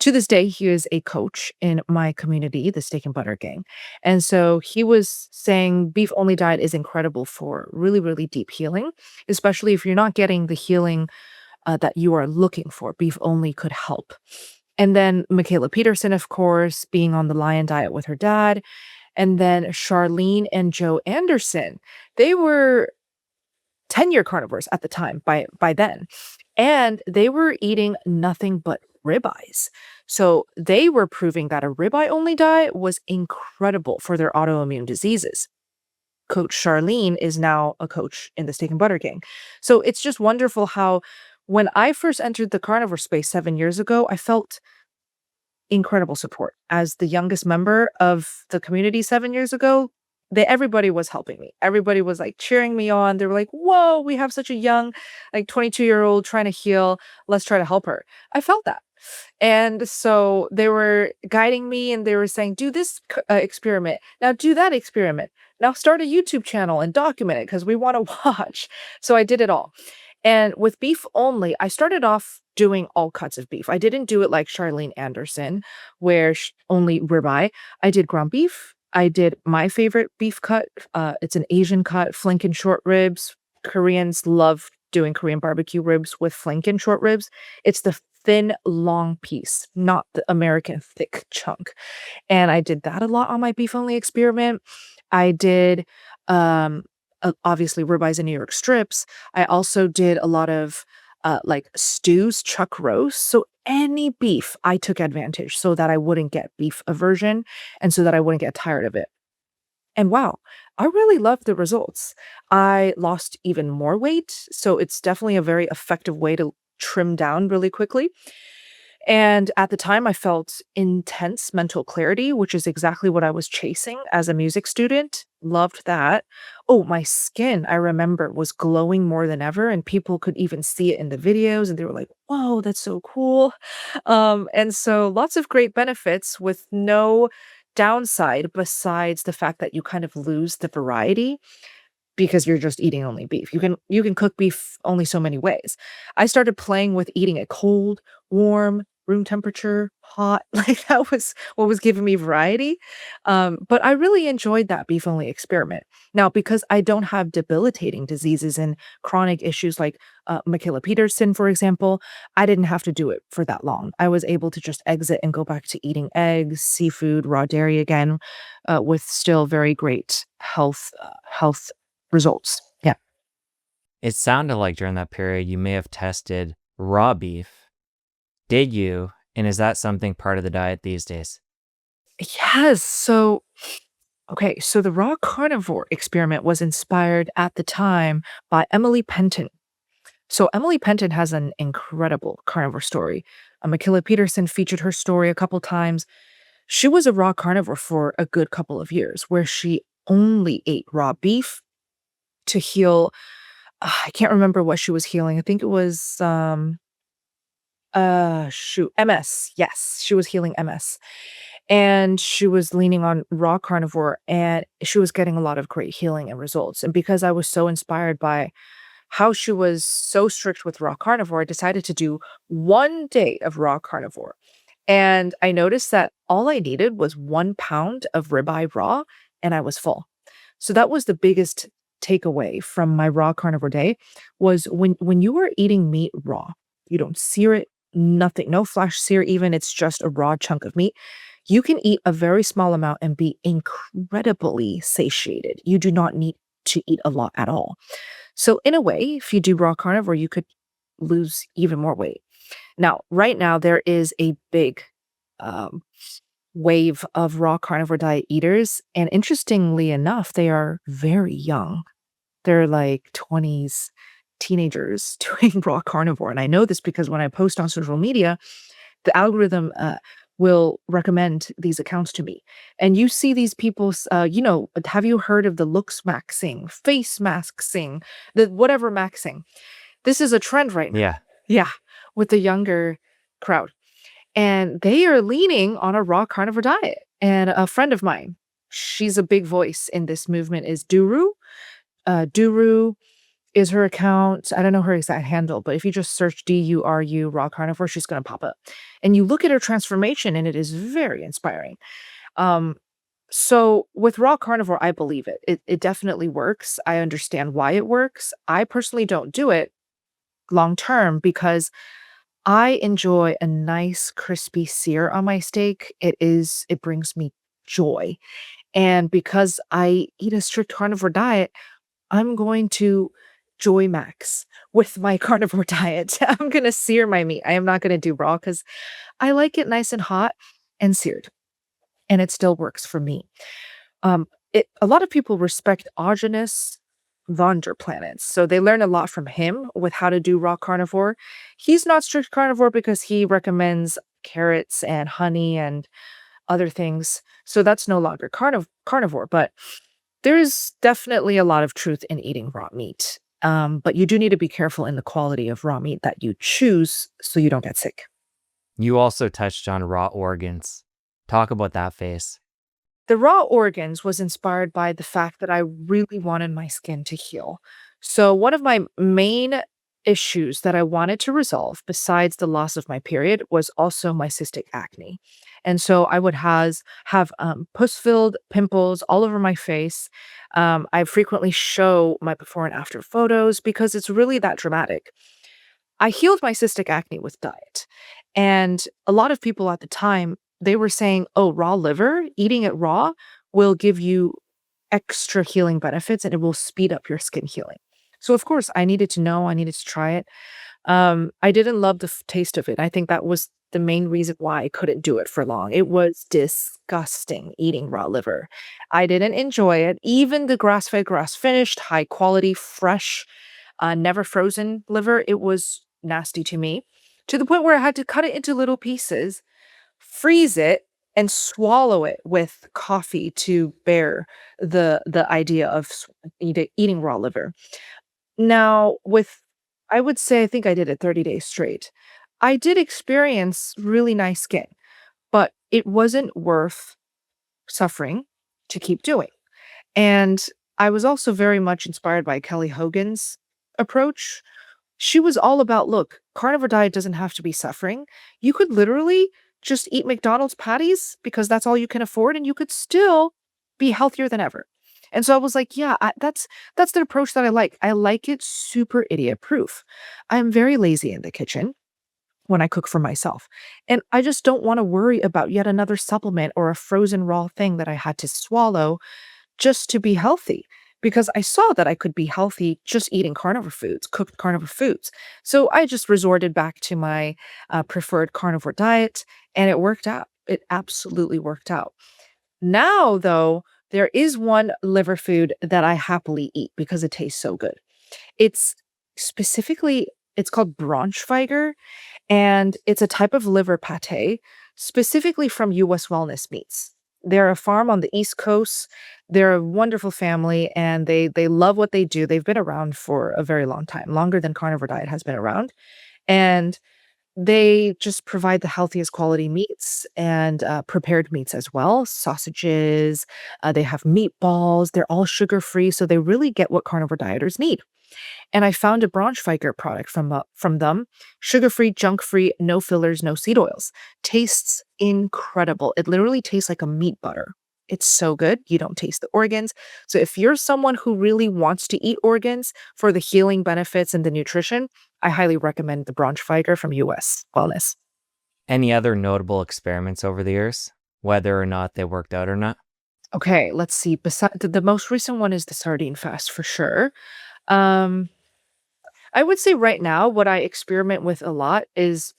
To this day, he is a coach in my community, the Steak and Butter Gang. And so he was saying beef only diet is incredible for really, really deep healing, especially if you're not getting the healing that you are looking for. Beef only could help. And then Michaela Peterson, of course, being on the lion diet with her dad. And then Charlene and Joe Anderson, they were 10-year carnivores at the time by then. And they were eating nothing but ribeyes. So they were proving that a ribeye only diet was incredible for their autoimmune diseases. Coach Charlene is now a coach in the Steak and Butter Gang. So it's just wonderful how when I first entered the carnivore space 7 years ago, I felt incredible support. As the youngest member of the community 7 years ago, everybody was helping me. Everybody was, like, cheering me on. They were like, "Whoa, we have such a young, like, 22-year-old trying to heal. Let's try to help her." I felt that. And so they were guiding me and they were saying, "Do this experiment. Now do that experiment. Now start a YouTube channel and document it because we wanna watch." So I did it all. And with beef only, I started off doing all cuts of beef. I didn't do it like Charlene Anderson, where only ribeye. I did ground beef. I did my favorite beef cut. It's an Asian cut, flank short ribs. Koreans love doing Korean barbecue ribs with flank short ribs. It's the thin, long piece, not the American thick chunk. And I did that a lot on my beef only experiment. I did obviously ribeyes and New York strips. I also did a lot of like stews, chuck roast. So any beef, I took advantage so that I wouldn't get beef aversion and so that I wouldn't get tired of it. And wow, I really loved the results. I lost even more weight, so it's definitely a very effective way to trim down really quickly. And at the time, I felt intense mental clarity, which is exactly what I was chasing as a music student. Loved that. Oh, my skin, I remember, was glowing more than ever, and people could even see it in the videos, and they were like, "Whoa, that's so cool." And so lots of great benefits with no downside besides the fact that you kind of lose the variety because you're just eating only beef. You can cook beef only so many ways. I started playing with eating it cold, warm, room temperature, hot. Like that was what was giving me variety. But I really enjoyed that beef only experiment. Now, because I don't have debilitating diseases and chronic issues like Michaela Peterson, for example, I didn't have to do it for that long. I was able to just exit and go back to eating eggs, seafood, raw dairy again, with still very great health results. Yeah. It sounded like during that period you may have tested raw beef. Did you? And is that something part of the diet these days? Yes. So, okay. So the raw carnivore experiment was inspired at the time by Emily Penton. So Emily Penton has an incredible carnivore story. Makila Peterson featured her story a couple times. She was a raw carnivore for a good couple of years where she only ate raw beef to heal. I can't remember what she was healing. I think it was shoot, MS. Yes, she was healing MS. And she was leaning on raw carnivore and she was getting a lot of great healing and results. And because I was so inspired by how she was so strict with raw carnivore, I decided to do 1 day of raw carnivore. And I noticed that all I needed was 1 pound of ribeye raw and I was full. So that was the biggest takeaway from my raw carnivore day was when you are eating meat raw, you don't sear it, nothing, no flash sear even, it's just a raw chunk of meat. You can eat a very small amount and be incredibly satiated. You do not need to eat a lot at all. So in a way, if you do raw carnivore, you could lose even more weight. Now, right now, there is a big um, wave of raw carnivore diet eaters. And interestingly enough, they are very young. They're like 20s teenagers doing raw carnivore. And I know this because when I post on social media, the algorithm will recommend these accounts to me. And you see these people, have you heard of the looks maxing, face maxing, the whatever maxing? This is a trend right now. Yeah. Yeah, with the younger crowd. And they are leaning on a raw carnivore diet. And a friend of mine, she's a big voice in this movement, is Duru. Duru is her account. I don't know her exact handle, but if you just search DURU raw carnivore, she's going to pop up. And you look at her transformation, and it is very inspiring. Um, so with raw carnivore, I believe it. It definitely works. I understand why it works. I personally don't do it long term because I enjoy a nice crispy sear on my steak. It brings me joy. And because I eat a strict carnivore diet, I'm going to joy max with my carnivore diet. I'm going to sear my meat. I am not going to do raw because I like it nice and hot and seared. And it still works for me. A lot of people respect Augenis von der Planets, so they learn a lot from him with how to do raw carnivore. He's not strict carnivore because he recommends carrots and honey and other things, so that's no longer carnivore, but there is definitely a lot of truth in eating raw meat. But you do need to be careful in the quality of raw meat that you choose so you don't get sick. You also touched on raw organs. Talk about that face. The raw organs was inspired by the fact that I really wanted my skin to heal. So, one of my main issues that I wanted to resolve, besides the loss of my period, was also my cystic acne. And so I would have pus-filled pimples all over my face. I frequently show my before and after photos because it's really that dramatic. I healed my cystic acne with diet. And a lot of people at the time, they were saying, "Oh, raw liver, eating it raw will give you extra healing benefits and it will speed up your skin healing." So of course, I needed to know, I needed to try it. I didn't love the taste of it. I think that was the main reason why I couldn't do it for long. It was disgusting eating raw liver. I didn't enjoy it. Even the grass-fed, grass-finished, high quality, fresh, never frozen liver, it was nasty to me, to the point where I had to cut it into little pieces, freeze it, and swallow it with coffee to bear the idea of eating raw liver. Now, with I would say I think I did it 30 days straight. I did experience really nice skin, but it wasn't worth suffering to keep doing. And I was also very much inspired by Kelly Hogan's approach. She was all about, look, carnivore diet doesn't have to be suffering. You could literally just eat McDonald's patties because that's all you can afford and you could still be healthier than ever. And so I was like, yeah, that's the approach that I like. I like it super idiot proof. I'm very lazy in the kitchen when I cook for myself. And I just don't want to worry about yet another supplement or a frozen raw thing that I had to swallow just to be healthy because I saw that I could be healthy just eating carnivore foods, cooked carnivore foods. So I just resorted back to my preferred carnivore diet and it worked out. It absolutely worked out. Now, though, there is one liver food that I happily eat because it tastes so good. It's specifically It's called Braunschweiger, and it's a type of liver pate specifically from US Wellness Meats. They're a farm on the East Coast. They're a wonderful family and they love what they do. They've been around for a very long time, longer than carnivore diet has been around. And they just provide the healthiest quality meats and prepared meats as well, sausages. They have meatballs. They're all sugar free, so they really get what carnivore dieters need. And I found a Braunschweiger product from them, sugar-free, junk-free, no fillers, no seed oils. Tastes incredible. It literally tastes like a meat butter. It's so good. You don't taste the organs. So if you're someone who really wants to eat organs for the healing benefits and the nutrition, I highly recommend the Braunschweiger from US Wellness. Any other notable experiments over the years, whether or not they worked out or not? Okay, let's see. Beside the most recent one is the sardine fast for sure. Um, I would say right now, what I experiment with a lot is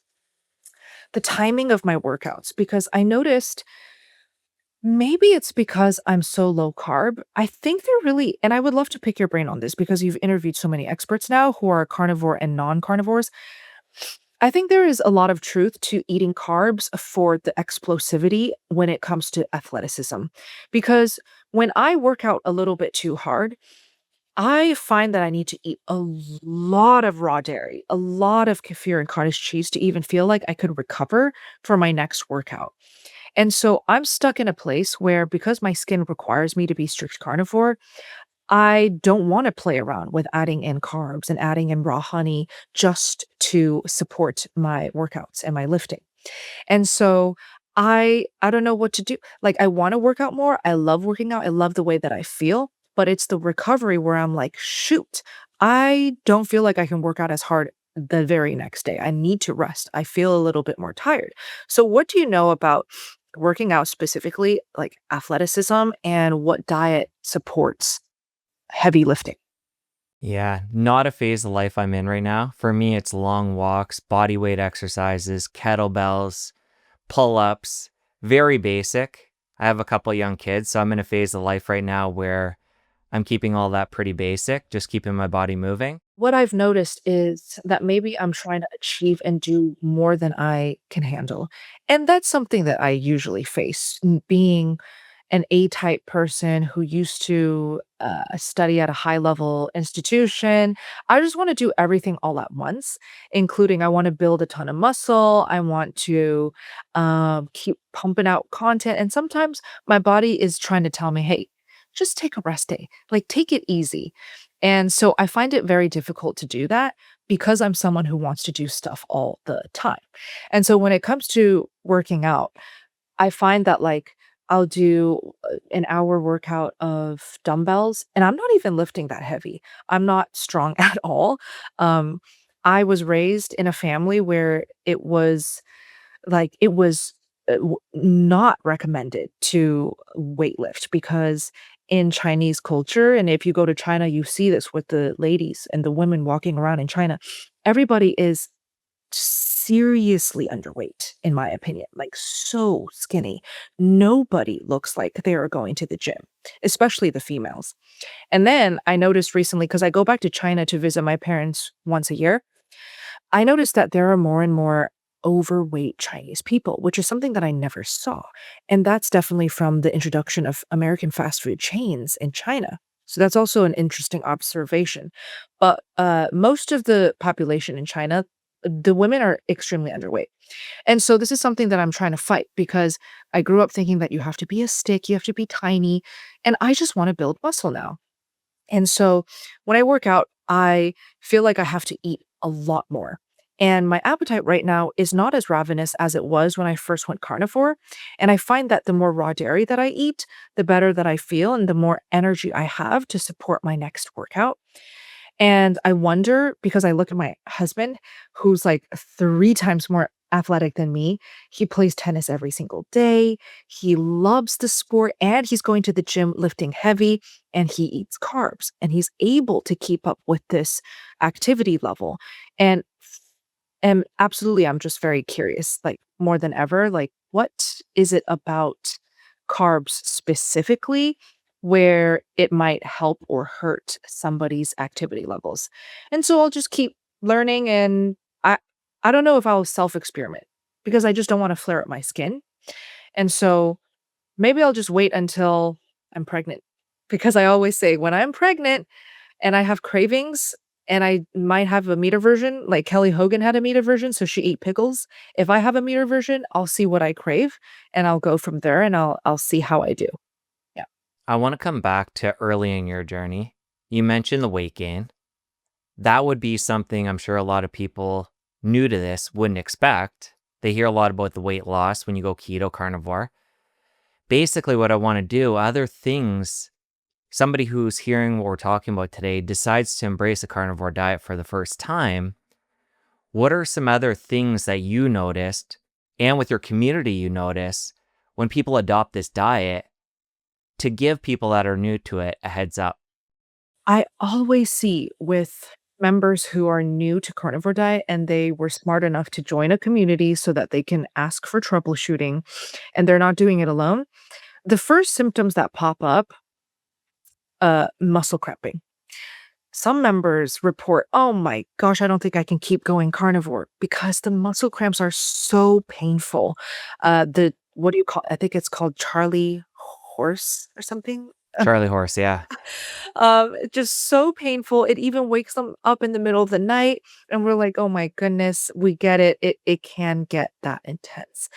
the timing of my workouts because I noticed maybe it's because I'm so low carb. I think they're really, and I would love to pick your brain on this because you've interviewed so many experts now who are carnivore and non carnivores. I think there is a lot of truth to eating carbs for the explosivity when it comes to athleticism. Because when I work out a little bit too hard, I find that I need to eat a lot of raw dairy, a lot of kefir and cottage cheese to even feel like I could recover for my next workout. And so I'm stuck in a place where because my skin requires me to be strict carnivore, I don't want to play around with adding in carbs and adding in raw honey just to support my workouts and my lifting. And so I don't know what to do. Like I want to work out more. I love working out. I love the way that I feel, but it's the recovery where I'm like, shoot, I don't feel like I can work out as hard the very next day. I need to rest. I feel a little bit more tired. So what do you know about working out specifically like athleticism and what diet supports heavy lifting? Yeah, not a phase of life I'm in right now. For me, it's long walks, body weight exercises, kettlebells, pull ups, very basic. I have a couple young kids, so I'm in a phase of life right now where I'm keeping all that pretty basic, just keeping my body moving. What I've noticed is that maybe I'm trying to achieve and do more than I can handle. And that's something that I usually face, being an A-type person who used to study at a high level institution. I just want to do everything all at once, including I want to build a ton of muscle. I want to keep pumping out content. And sometimes my body is trying to tell me, hey, just take a rest day, like take it easy. And so I find it very difficult to do that because I'm someone who wants to do stuff all the time. And so when it comes to working out, I find that like I'll do an hour workout of dumbbells and I'm not even lifting that heavy. I'm not strong at all. Um, I was raised in a family where it was not recommended to weight lift because in Chinese culture, and if you go to China, you see this with the ladies and the women walking around in China, everybody is seriously underweight, in my opinion, like so skinny. Nobody looks like they are going to the gym, especially the females. And then I noticed recently, because I go back to China to visit my parents once a year, I noticed that there are more and more overweight Chinese people, which is something that I never saw. And that's definitely from the introduction of American fast food chains in China. So that's also an interesting observation. But most of the population in China, the women are extremely underweight. And so this is something that I'm trying to fight because I grew up thinking that you have to be a stick, you have to be tiny, and I just want to build muscle now. And so when I work out, I feel like I have to eat a lot more. And my appetite right now is not as ravenous as it was when I first went carnivore. And I find that the more raw dairy that I eat, the better that I feel and the more energy I have to support my next workout. And I wonder because I look at my husband, who's like 3 times more athletic than me. He plays tennis every single day. He loves the sport and he's going to the gym lifting heavy and he eats carbs and he's able to keep up with this activity level. And absolutely, I'm just very curious, like more than ever, like what is it about carbs specifically where it might help or hurt somebody's activity levels? And so I'll just keep learning, and I I don't know if I'll self-experiment because I just don't wanna flare up my skin. And so maybe I'll just wait until I'm pregnant because I always say when I'm pregnant and I have cravings and I might have a meat aversion, like Kelly Hogan had a meat aversion, so she ate pickles. If I have a meat aversion, I'll see what I crave and I'll go from there and I'll see how I do. Yeah. I want to come back to early in your journey. You mentioned the weight gain. That would be something I'm sure a lot of people new to this wouldn't expect. They hear a lot about the weight loss when you go keto carnivore. Basically, what I want to do, other things, somebody who's hearing what we're talking about today decides to embrace a carnivore diet for the first time. What are some other things that you noticed and with your community you notice when people adopt this diet to give people that are new to it a heads up? I always see with members who are new to carnivore diet and they were smart enough to join a community so that they can ask for troubleshooting and they're not doing it alone. The first symptoms that pop up, muscle cramping. Some members report, "Oh my gosh, I don't think I can keep going carnivore because the muscle cramps are so painful." The what do you call I think it's called Charlie horse or something. Charlie horse, yeah. It's just so painful. It even wakes them up in the middle of the night, and we're like, "Oh my goodness, we get it. It can get that intense."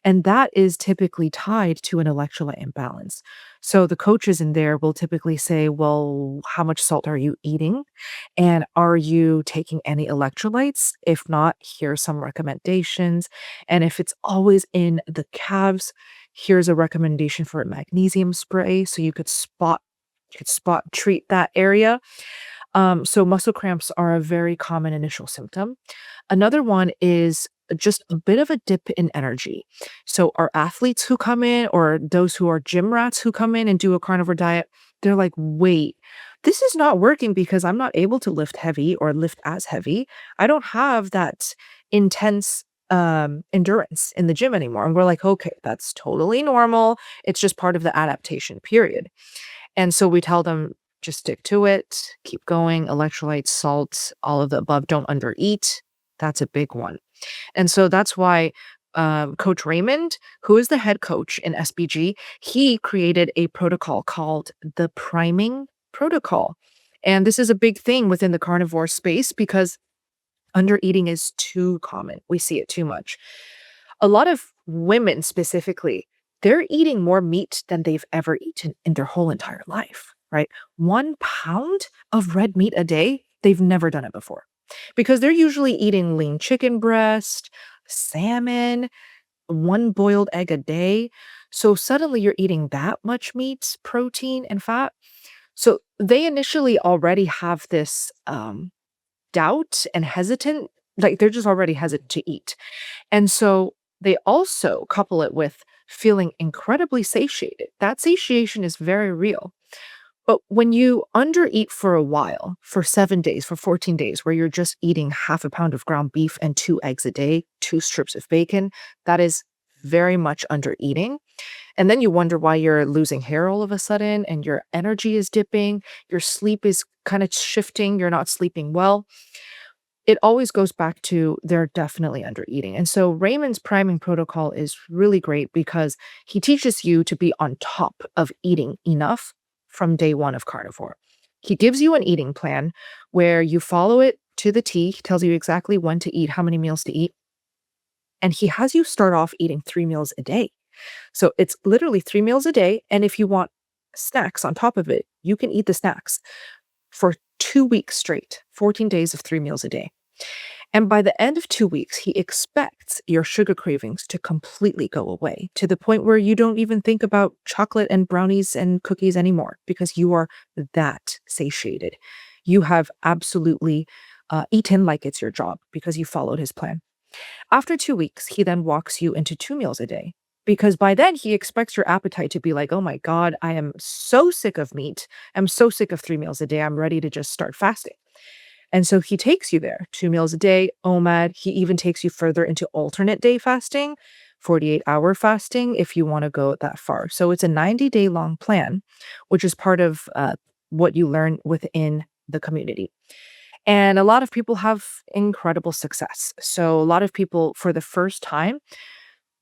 And that is typically tied to an electrolyte imbalance. So the coaches in there will typically say, "Well, how much salt are you eating? And are you taking any electrolytes? If not, here's some recommendations. And if it's always in the calves, here's a recommendation for a magnesium spray so you could spot treat that area." So muscle cramps are a very common initial symptom. Another one is just a bit of a dip in energy. So our athletes who come in or those who are gym rats who come in and do a carnivore diet, they're like, "Wait, this is not working because I'm not able to lift heavy or lift as heavy. I don't have that intense endurance in the gym anymore." And we're like, "Okay, that's totally normal. It's just part of the adaptation period." And so we tell them, just stick to it, keep going, electrolytes, salts, all of the above, don't undereat. That's a big one. And so that's why Coach Raymond, who is the head coach in SBG, he created a protocol called the priming protocol. And this is a big thing within the carnivore space because undereating is too common. We see it too much. A lot of women specifically, they're eating more meat than they've ever eaten in their whole entire life, right? 1 pound of red meat a day, they've never done it before because they're usually eating lean chicken breast, salmon, one boiled egg a day. So suddenly you're eating that much meat, protein, and fat. So they initially already have this doubt and hesitant, like they're just already hesitant to eat. And so they also couple it with feeling incredibly satiated. That satiation is very real. But when you undereat for a while, for 7 days, for 14 days, where you're just eating half a pound of ground beef and 2 eggs a day, 2 strips of bacon, that is very much undereating. And then you wonder why you're losing hair all of a sudden and your energy is dipping, your sleep is kind of shifting, you're not sleeping well. It always goes back to they're definitely undereating. And so Raymond's priming protocol is really great because he teaches you to be on top of eating enough from day one of carnivore. He gives you an eating plan where you follow it to the T. He tells you exactly when to eat, how many meals to eat. And he has you start off eating 3 meals a day. So it's literally 3 meals a day. And if you want snacks on top of it, you can eat the snacks for 2 weeks straight, 14 days of 3 meals a day. And by the end of 2 weeks, he expects your sugar cravings to completely go away to the point where you don't even think about chocolate and brownies and cookies anymore because you are that satiated. You have absolutely eaten like it's your job because you followed his plan. After 2 weeks, he then walks you into 2 meals a day because by then he expects your appetite to be like, "Oh my God, I am so sick of meat. I'm so sick of 3 meals a day. I'm ready to just start fasting." And so he takes you there, 2 meals a day, OMAD. He even takes you further into alternate day fasting, 48-hour fasting, if you want to go that far. So it's a 90-day long plan, which is part of what you learn within the community. And a lot of people have incredible success. So a lot of people, for the first time,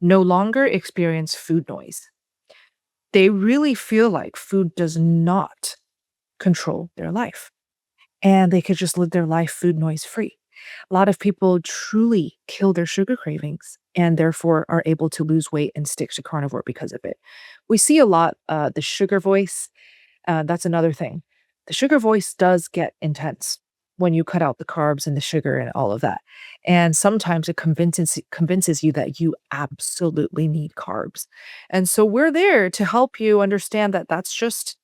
no longer experience food noise. They really feel like food does not control their life and they could just live their life food noise free. A lot of people truly kill their sugar cravings and therefore are able to lose weight and stick to carnivore because of it. We see a lot the sugar voice. That's another thing. The sugar voice does get intense when you cut out the carbs and the sugar and all of that. And sometimes it convinces you that you absolutely need carbs. And so we're there to help you understand that that's just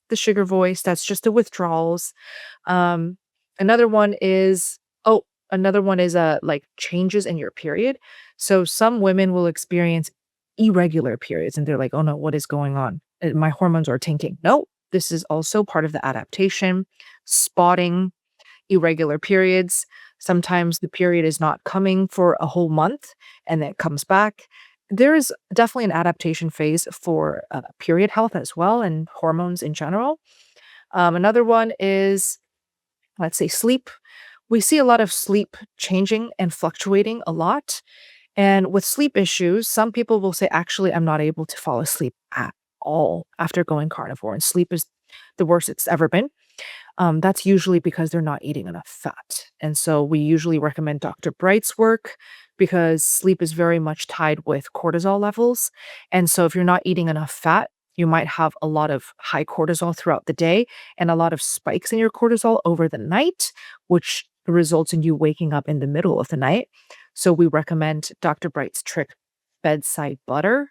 the sugar voice, that's just the withdrawals. Um, another one is oh, another one is, like, changes in your period. So some women will experience irregular periods, and they're like, "Oh, no, what is going on? My hormones are tanking." No, this is also part of the adaptation, spotting irregular periods. Sometimes the period is not coming for a whole month, and then it comes back. There is definitely an adaptation phase for, period health as well and hormones in general. Another one is, let's say, sleep. We see a lot of sleep changing and fluctuating a lot. And with sleep issues, some people will say, actually, I'm not able to fall asleep at all after going carnivore, and sleep is the worst it's ever been. That's usually because they're not eating enough fat. And so we usually recommend Dr. Bright's work because sleep is very much tied with cortisol levels. And so if you're not eating enough fat, you might have a lot of high cortisol throughout the day and a lot of spikes in your cortisol over the night, which results in you waking up in the middle of the night. So we recommend Dr. Bright's trick, bedside butter.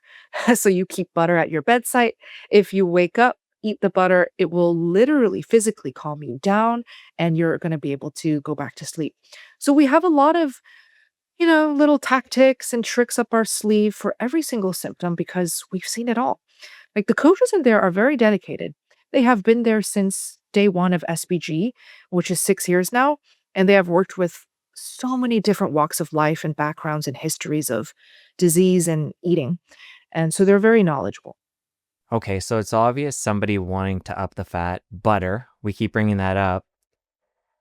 So you keep butter at your bedside. If you wake up, eat the butter, it will literally physically calm you down and you're going to be able to go back to sleep. So we have a lot of, little tactics and tricks up our sleeve for every single symptom because we've seen it all. Like the coaches in there are very dedicated. They have been there since day one of SBG, which is 6 years now, and they have worked with so many different walks of life and backgrounds and histories of disease and eating. And so they're very knowledgeable. Okay, so it's obvious somebody wanting to up the fat, butter, we keep bringing that up.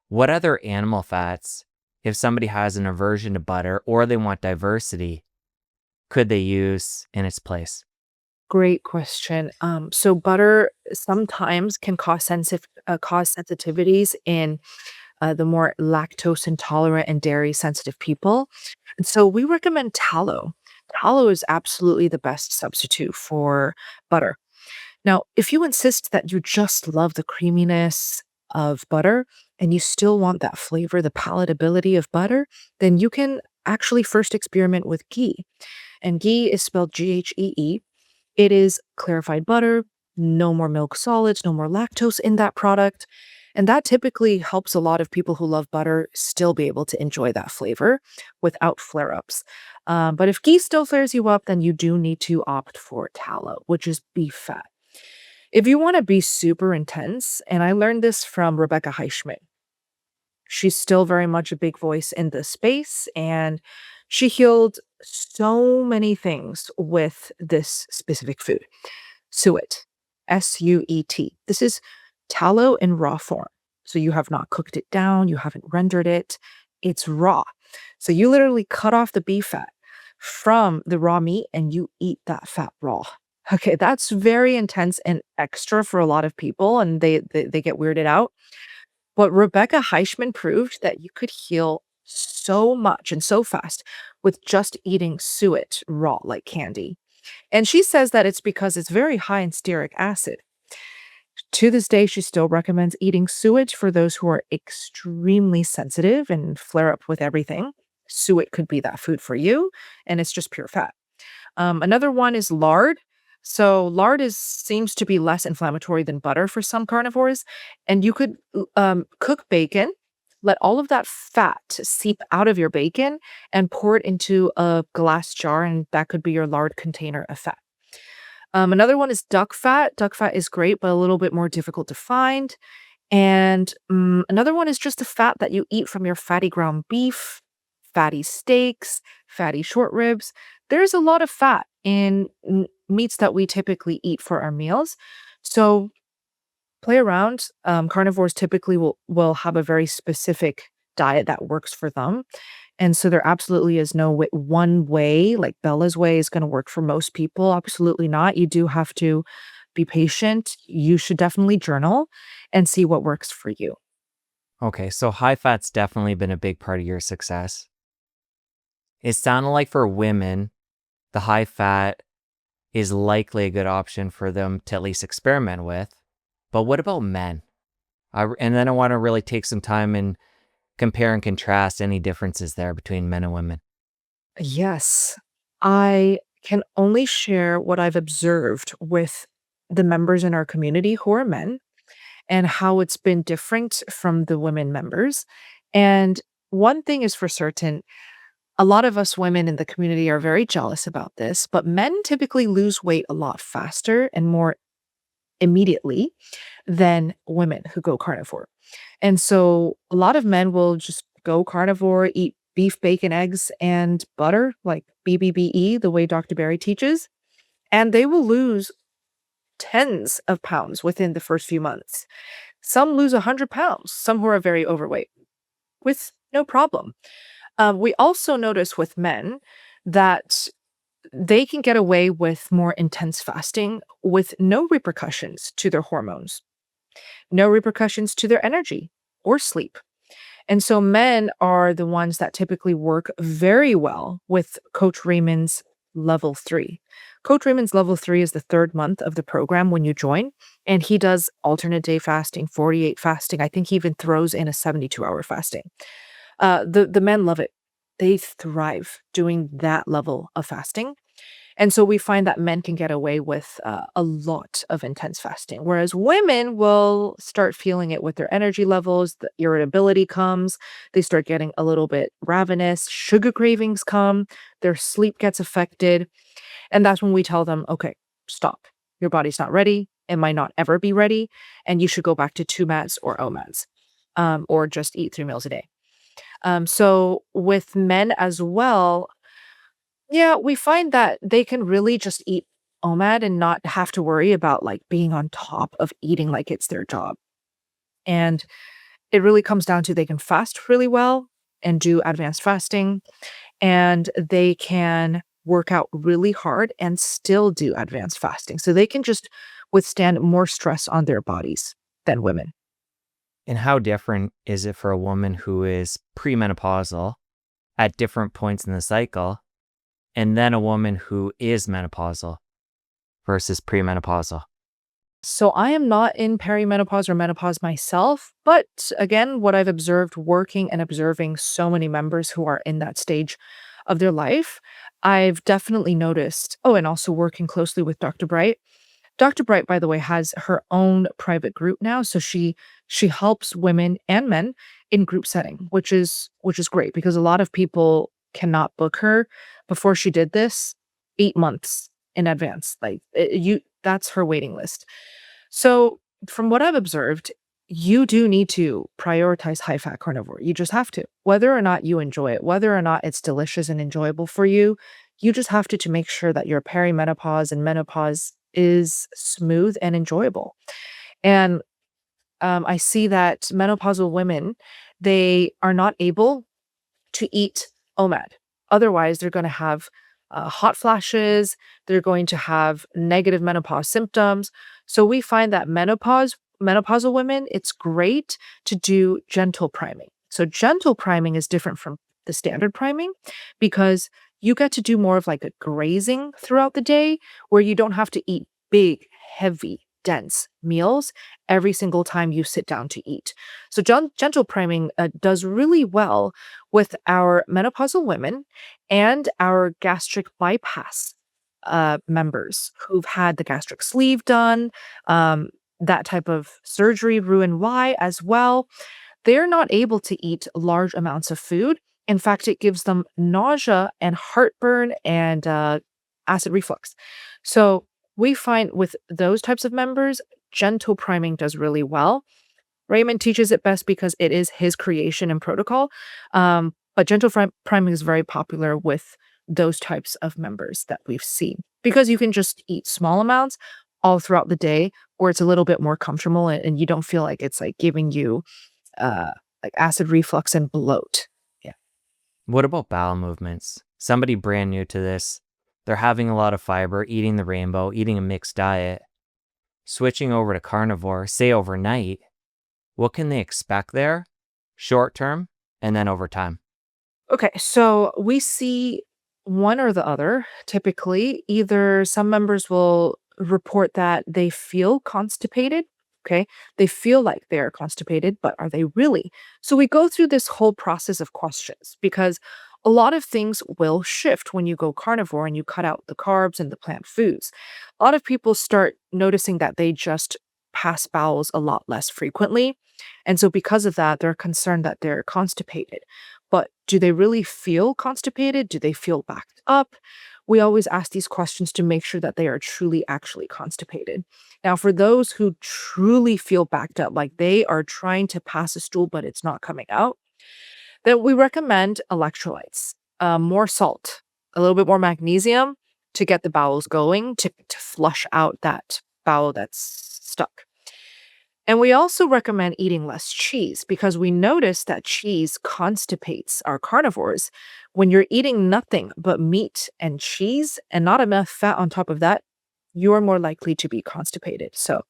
What other animal fats, if somebody has an aversion to butter or they want diversity, could they use in its place? Great question. So butter sometimes can cause sensitivities in the more lactose intolerant and dairy sensitive people. And so we recommend tallow. Tallow is absolutely the best substitute for butter. Now, if you insist that you just love the creaminess of butter and you still want that flavor, the palatability of butter, then you can actually first experiment with ghee. And ghee is spelled Ghee. It is clarified butter, no more milk solids, no more lactose in that product. And that typically helps a lot of people who love butter still be able to enjoy that flavor without flare ups. But if ghee still flares you up, then you do need to opt for tallow, which is beef fat. If you want to be super intense, and I learned this from Rebecca Heischman, she's still very much a big voice in this space, and she healed so many things with this specific food. Suet, Suet. This is tallow in raw form. So you have not cooked it down, you haven't rendered it, it's raw. So you literally cut off the beef fat from the raw meat and you eat that fat raw. Okay, that's very intense and extra for a lot of people, and they get weirded out. But Rebecca Heischman proved that you could heal so much and so fast with just eating suet raw like candy. And she says that it's because it's very high in stearic acid. To this day, she still recommends eating suet for those who are extremely sensitive and flare up with everything. Suet could be that food for you, and it's just pure fat. Another one is lard. So lard is seems to be less inflammatory than butter for some carnivores, and you could cook bacon, let all of that fat seep out of your bacon, and pour it into a glass jar, and that could be your lard container of fat. Another one is duck fat. Duck fat is great, but a little bit more difficult to find. And another one is just the fat that you eat from your fatty ground beef, fatty steaks, fatty short ribs. There's a lot of fat in meats that we typically eat for our meals. So Play around. Carnivores typically will have a very specific diet that works for them. And so there absolutely is no one way, like Bella's way is going to work for most people. Absolutely not. You do have to be patient. You should definitely journal and see what works for you. Okay, so high fat's definitely been a big part of your success. It sounded like for women, the high fat is likely a good option for them to at least experiment with. But what about men? And then I want to really take some time and compare and contrast any differences there between men and women. Yes. I can only share what I've observed with the members in our community who are men and how it's been different from the women members. And one thing is for certain, a lot of us women in the community are very jealous about this, but men typically lose weight a lot faster and more immediately than women who go carnivore. And so a lot of men will just go carnivore, eat beef, bacon, eggs, and butter, like BBBE, the way Dr. Barry teaches, and they will lose tens of pounds within the first few months. Some lose 100 pounds, some who are very overweight, with no problem. We also notice with men that they can get away with more intense fasting with no repercussions to their hormones, no repercussions to their energy or sleep. And so men are the ones that typically work very well with Coach Raymond's level 3. Coach Raymond's level 3 is the third month of the program when you join, and he does alternate day fasting, 48 fasting. I think he even throws in a 72-hour fasting. The men love it. They thrive doing that level of fasting. And so we find that men can get away with a lot of intense fasting, whereas women will start feeling it with their energy levels. The irritability comes. They start getting a little bit ravenous. Sugar cravings come. Their sleep gets affected. And that's when we tell them, okay, stop. Your body's not ready. It might not ever be ready. And you should go back to 2 MADs or OMADs, or just eat 3 meals a day. So with men as well, yeah, we find that they can really just eat OMAD and not have to worry about, like, being on top of eating like it's their job. And it really comes down to they can fast really well and do advanced fasting, and they can work out really hard and still do advanced fasting. So they can just withstand more stress on their bodies than women. And how different is it for a woman who is premenopausal at different points in the cycle, and then a woman who is menopausal versus premenopausal? So I am not in perimenopause or menopause myself, but again, what I've observed working and observing so many members who are in that stage of their life, I've definitely noticed. Oh, and also working closely with Dr. Bright. Dr. Bright, by the way, has her own private group now, so she helps women and men in group setting, which is great because a lot of people cannot book her. Before she did this, 8 months in advance. Like you that's her waiting list. So, from what I've observed, you do need to prioritize high fat carnivore. You just have to. Whether or not you enjoy it, whether or not it's delicious and enjoyable for you, you just have to make sure that your perimenopause and menopause is smooth and enjoyable. And I see that menopausal women, they are not able to eat OMAD. Otherwise, they're going to have hot flashes. They're going to have negative menopause symptoms. So we find that menopausal women, it's great to do gentle priming. So gentle priming is different from the standard priming because you get to do more of like a grazing throughout the day where you don't have to eat big, heavy, dense meals every single time you sit down to eat. So gentle priming does really well with our menopausal women and our gastric bypass members who've had the gastric sleeve done, that type of surgery, Roux-en-Y as well. They're not able to eat large amounts of food. In fact, it gives them nausea and heartburn and acid reflux. So we find with those types of members, gentle priming does really well. Raymond teaches it best because it is his creation and protocol. But gentle priming is very popular with those types of members that we've seen because you can just eat small amounts all throughout the day where it's a little bit more comfortable and you don't feel like it's like giving you uh like acid reflux and bloat. Yeah. What about bowel movements? Somebody brand new to this, they're having a lot of fiber, eating the rainbow, eating a mixed diet, switching over to carnivore, say overnight. What can they expect there? Short term and then over time. Okay, so we see one or the other. Typically, either some members will report that they feel constipated. Okay, they feel like they're constipated, but are they really? So we go through this whole process of questions because a lot of things will shift when you go carnivore and you cut out the carbs and the plant foods. A lot of people start noticing that they just pass bowels a lot less frequently. And so, because of that, they're concerned that they're constipated. But do they really feel constipated? Do they feel backed up? We always ask these questions to make sure that they are truly actually constipated. Now, for those who truly feel backed up, like they are trying to pass a stool, but it's not coming out, then we recommend electrolytes, more salt, a little bit more magnesium to get the bowels going, to flush out that bowel that's stuck. And we also recommend eating less cheese because we notice that cheese constipates our carnivores. When you're eating nothing but meat and cheese and not enough fat on top of that, you're more likely to be constipated. So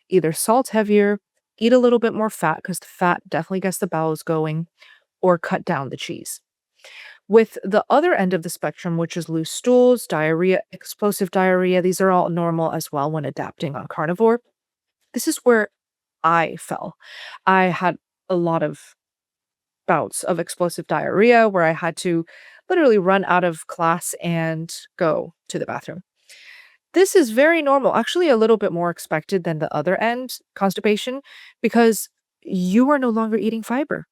either salt heavier, eat a little bit more fat because the fat definitely gets the bowels going, or cut down the cheese. With the other end of the spectrum, which is loose stools, diarrhea, explosive diarrhea, these are all normal as well when adapting on carnivore. This is where I fell. I had a lot of bouts of explosive diarrhea where I had to literally run out of class and go to the bathroom. This is very normal, actually a little bit more expected than the other end, constipation, because you are no longer eating fiber.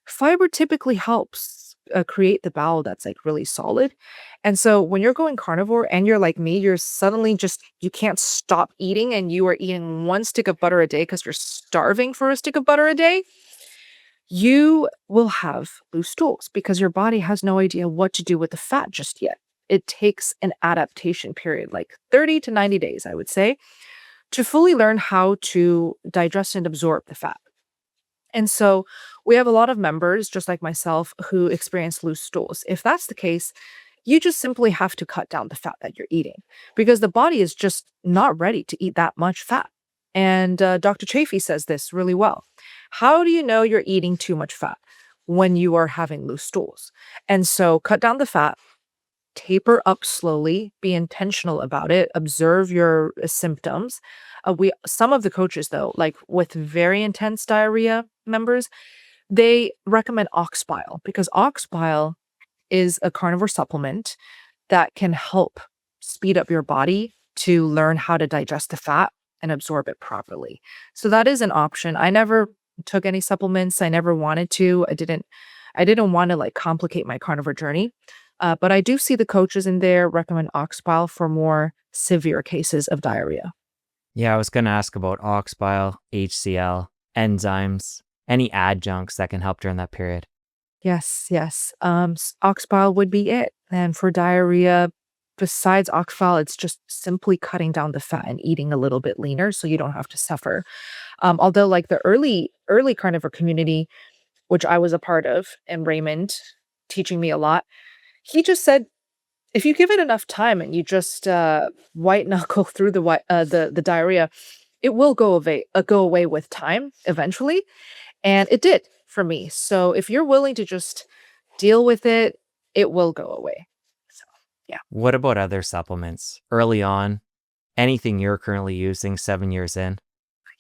Fiber typically helps create the bowel that's like really solid. And so when you're going carnivore and you're like me, you're suddenly just, you can't stop eating and you are eating one stick of butter a day because you're starving for a stick of butter a day, you will have loose stools because your body has no idea what to do with the fat just yet. It takes an adaptation period, like 30 to 90 days, I would say, to fully learn how to digest and absorb the fat. And so we have a lot of members, just like myself, who experience loose stools. If that's the case, you just simply have to cut down the fat that you're eating because the body is just not ready to eat that much fat. And Dr. Chafee says this really well. How do you know you're eating too much fat? When you are having loose stools. And so cut down the fat, taper up slowly, be intentional about it, observe your symptoms. We Some of the coaches though, like with very intense diarrhea members, they recommend ox bile because ox bile is a carnivore supplement that can help speed up your body to learn how to digest the fat and absorb it properly. So that is an option. I never took any supplements. I never wanted to. I didn't want to like complicate my carnivore journey. But I do see the coaches in there recommend ox bile for more severe cases of diarrhea. Yeah, I was going to ask about ox bile, HCl, enzymes, any adjuncts that can help during that period. Yes, yes. Ox bile would be it. And for diarrhea, besides ox bile, it's just simply cutting down the fat and eating a little bit leaner so you don't have to suffer. Although like the early carnivore community, which I was a part of, and Raymond teaching me a lot, he just said if you give it enough time and you just white knuckle through the diarrhea, it will go away with time eventually, and it did for me. So if you're willing to just deal with it, it will go away. So yeah. What about other supplements? Early on, anything you're currently using 7 years in?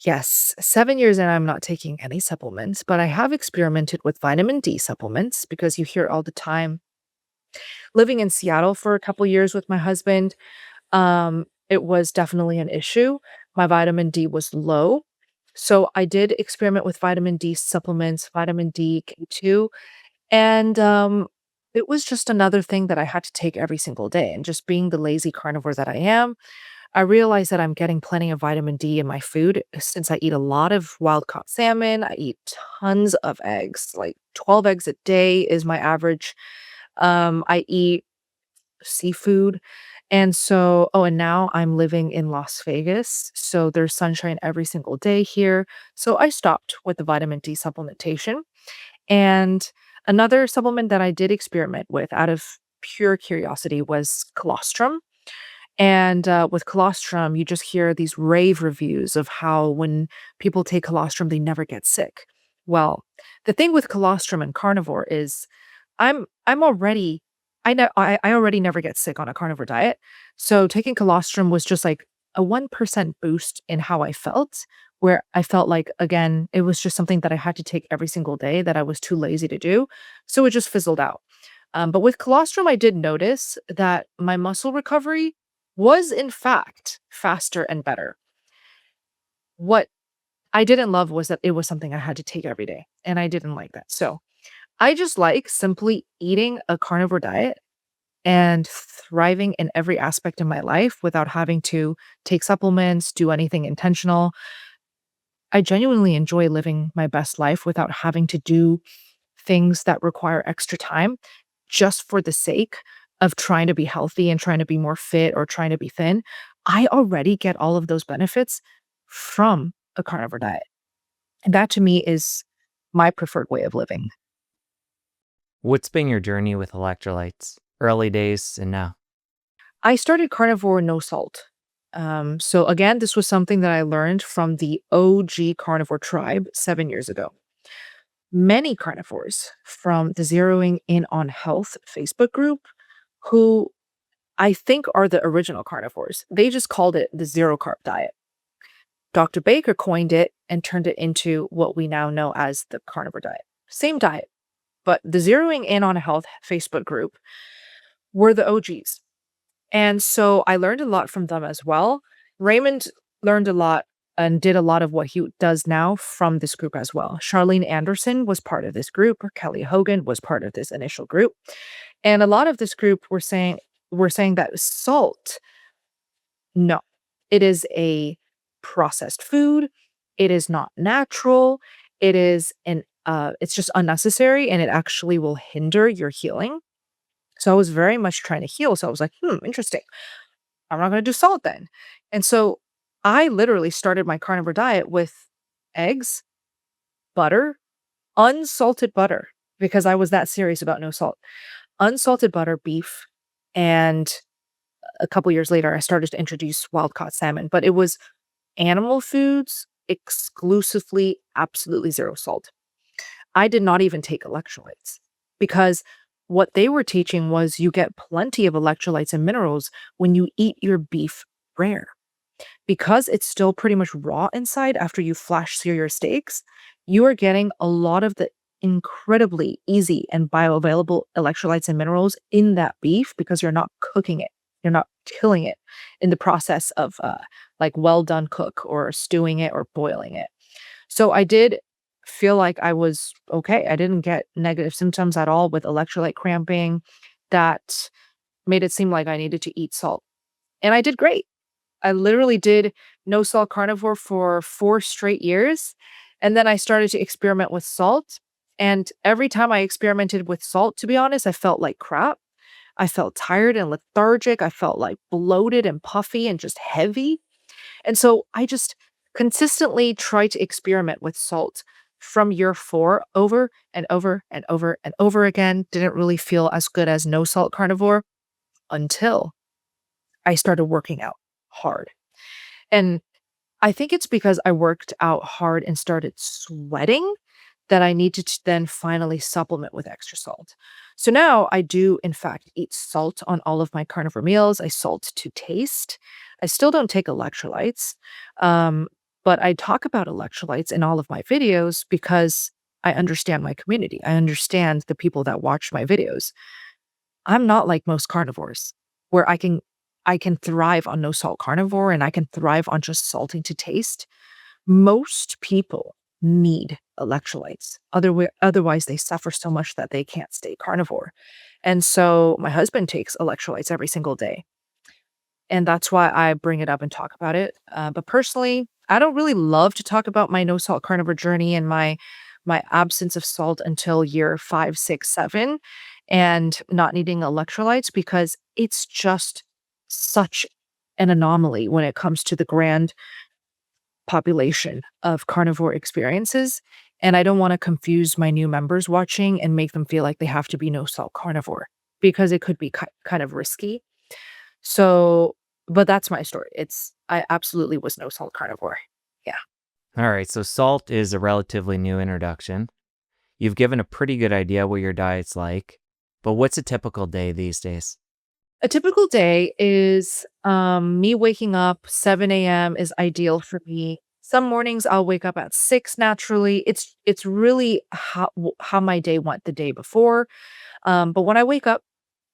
Yes, 7 years in, I'm not taking any supplements, but I have experimented with vitamin D supplements because you hear it all the time. Living in Seattle for a couple years with my husband, it was definitely an issue. My vitamin D was low. So I did experiment with vitamin D supplements, vitamin D, K2, and it was just another thing that I had to take every single day. And just being the lazy carnivore that I am, I realized that I'm getting plenty of vitamin D in my food since I eat a lot of wild caught salmon. I eat tons of eggs, like 12 eggs a day is my average. I eat seafood. And so, oh, and now I'm living in Las Vegas. So there's sunshine every single day here. So I stopped with the vitamin D supplementation. And another supplement that I did experiment with out of pure curiosity was colostrum. And with colostrum, you just hear these rave reviews of how when people take colostrum, they never get sick. Well, the thing with colostrum and carnivore is I'm already I already never get sick on a carnivore diet. So taking colostrum was just like a 1% boost in how I felt, where I felt like again, it was just something that I had to take every single day that I was too lazy to do. So it just fizzled out. But with colostrum, I did notice that my muscle recovery was in fact faster and better. What I didn't love was that it was something I had to take every day, and I didn't like that. So I just like simply eating a carnivore diet and thriving in every aspect of my life without having to take supplements, do anything intentional. I genuinely enjoy living my best life without having to do things that require extra time just for the sake of trying to be healthy and trying to be more fit or trying to be thin. I already get all of those benefits from a carnivore diet. And that to me is my preferred way of living. What's been your journey with electrolytes? Early days and now? I started carnivore no salt. So again, this was something that I learned from the OG carnivore tribe 7 years ago. Many carnivores from the Zeroing In on Health Facebook group, who I think are the original carnivores, they just called it the zero carb diet. Dr. Baker coined it and turned it into what we now know as the carnivore diet. Same diet, but the Zeroing In on Health Facebook group were the OGs. And so I learned a lot from them as well. Raymond learned a lot and did a lot of what he does now from this group as well. Charlene Anderson was part of this group, or Kelly Hogan was part of this initial group. And a lot of this group were saying that salt, no, it is a processed food. It is not natural. It is it's just unnecessary and it actually will hinder your healing. So I was very much trying to heal. So I was like, interesting. I'm not going to do salt then. And so I literally started my carnivore diet with eggs, butter, unsalted butter, because I was that serious about no salt, unsalted butter, beef. And a couple years later, I started to introduce wild caught salmon, but it was animal foods exclusively, absolutely zero salt. I did not even take electrolytes because what they were teaching was you get plenty of electrolytes and minerals when you eat your beef rare. Because it's still pretty much raw inside after you flash sear your steaks, you are getting a lot of the incredibly easy and bioavailable electrolytes and minerals in that beef because you're not cooking it. You're not killing it in the process of like well done cook or stewing it or boiling it. So I did feel like I was okay. I didn't get negative symptoms at all with electrolyte cramping that made it seem like I needed to eat salt. And I did great. I literally did no salt carnivore for 4 straight years, and then I started to experiment with salt, and every time I experimented with salt, to be honest, I felt like crap. I felt tired and lethargic, I felt, like, bloated and puffy and just heavy, and so I just consistently tried to experiment with salt from year 4 over and over and over and over again, didn't really feel as good as no salt carnivore until I started working out hard. And I think it's because I worked out hard and started sweating that I needed to then finally supplement with extra salt. So now I do, in fact, eat salt on all of my carnivore meals. I salt to taste. I still don't take electrolytes, um, but I talk about electrolytes in all of my videos because I understand my community. I understand the people that watch my videos. I'm not like most carnivores where I can thrive on no salt carnivore and I can thrive on just salting to taste. Most people need electrolytes. Otherwise they suffer so much that they can't stay carnivore. And so my husband takes electrolytes every single day. And that's why I bring it up and talk about it. But personally, I don't really love to talk about my no salt carnivore journey and my absence of salt until year 5, 6, 7, and not needing electrolytes because it's just such an anomaly when it comes to the grand population of carnivore experiences. And I don't want to confuse my new members watching and make them feel like they have to be no salt carnivore because it could be kind of risky. So, but that's my story. I absolutely was no salt carnivore. Yeah. All right, so salt is a relatively new introduction. You've given a pretty good idea what your diet's like, but what's a typical day these days? A typical day is me waking up 7 a.m. is ideal for me. Some mornings I'll wake up at 6 naturally. It's really how my day went the day before. But when I wake up,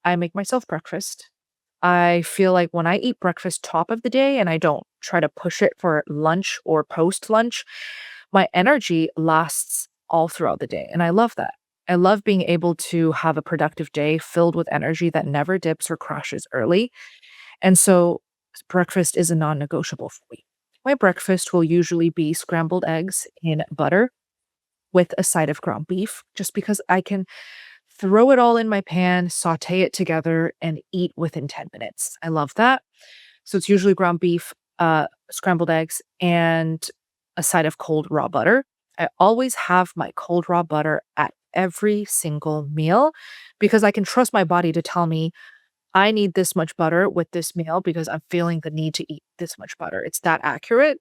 I make myself breakfast. I feel like when I eat breakfast top of the day and I don't try to push it for lunch or post lunch, my energy lasts all throughout the day. And I love that. I love being able to have a productive day filled with energy that never dips or crashes early. And so breakfast is a non negotiable for me. My breakfast will usually be scrambled eggs in butter with a side of ground beef, just because I can throw it all in my pan, saute it together, and eat within 10 minutes. I love that. So it's usually ground beef, scrambled eggs, and a side of cold raw butter. I always have my cold raw butter at every single meal because I can trust my body to tell me I need this much butter with this meal because I'm feeling the need to eat this much butter. It's that accurate.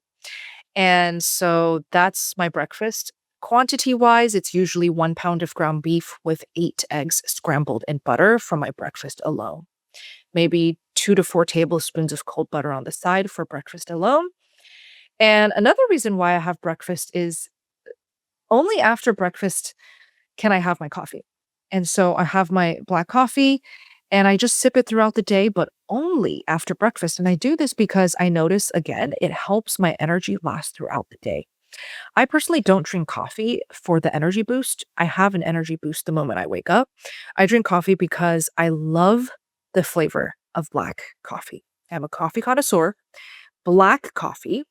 And so that's my breakfast. Quantity wise, it's usually 1 pound of ground beef with 8 eggs scrambled in butter for my breakfast alone. Maybe 2 to 4 tablespoons of cold butter on the side for breakfast alone. And another reason why I have breakfast is only after breakfast can I have my coffee. And so I have my black coffee and I just sip it throughout the day, but only after breakfast. And I do this because I notice again, it helps my energy last throughout the day. I personally don't drink coffee for the energy boost. I have an energy boost the moment I wake up. I drink coffee because I love the flavor of black coffee. I'm a coffee connoisseur. Black coffee,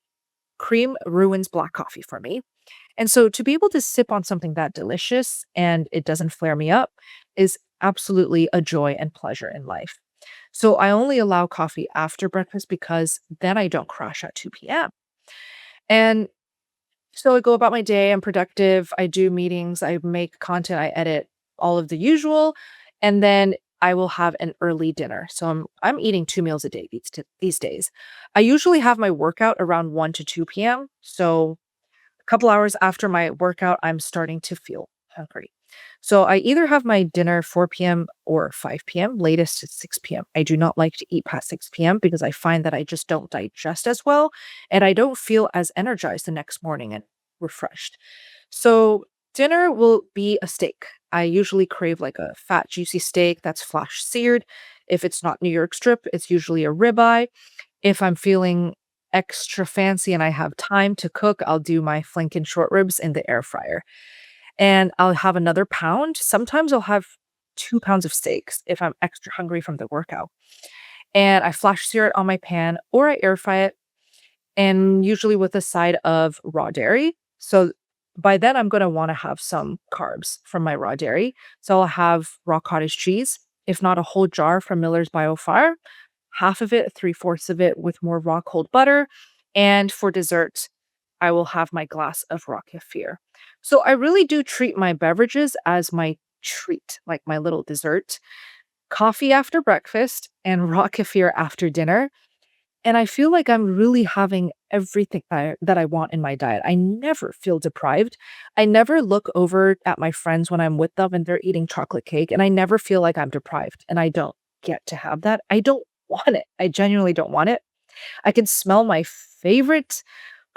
cream ruins black coffee for me. And so to be able to sip on something that delicious and it doesn't flare me up is absolutely a joy and pleasure in life. So I only allow coffee after breakfast because then I don't crash at 2 p.m. And so I go about my day. I'm productive. I do meetings. I make content. I edit all of the usual. And then I will have an early dinner. So I'm eating 2 meals a day these days. I usually have my workout around 1 to 2 p.m. So a couple hours after my workout, I'm starting to feel hungry. So I either have my dinner 4 p.m. or 5 p.m., latest at 6 p.m. I do not like to eat past 6 p.m. because I find that I just don't digest as well and I don't feel as energized the next morning and refreshed. So dinner will be a steak. I usually crave like a fat, juicy steak that's flash seared. If it's not New York strip, it's usually a ribeye. If I'm feeling extra fancy and I have time to cook, I'll do my flank short ribs in the air fryer. And I'll have another pound. Sometimes I'll have 2 pounds of steaks if I'm extra hungry from the workout. And I flash sear it on my pan or I air fry it, and usually with a side of raw dairy. So by then, I'm going to want to have some carbs from my raw dairy. So I'll have raw cottage cheese, if not a whole jar from Miller's BioFire, half of it, three-fourths of it with more raw cold butter. And for dessert, I will have my glass of raw kefir. So I really do treat my beverages as my treat, like my little dessert. Coffee after breakfast and raw kefir after dinner. And I feel like I'm really having everything that I want in my diet. I never feel deprived. I never look over at my friends when I'm with them and they're eating chocolate cake, and I never feel like I'm deprived, and I don't get to have that. I don't want it. I genuinely don't want it. I can smell my favorite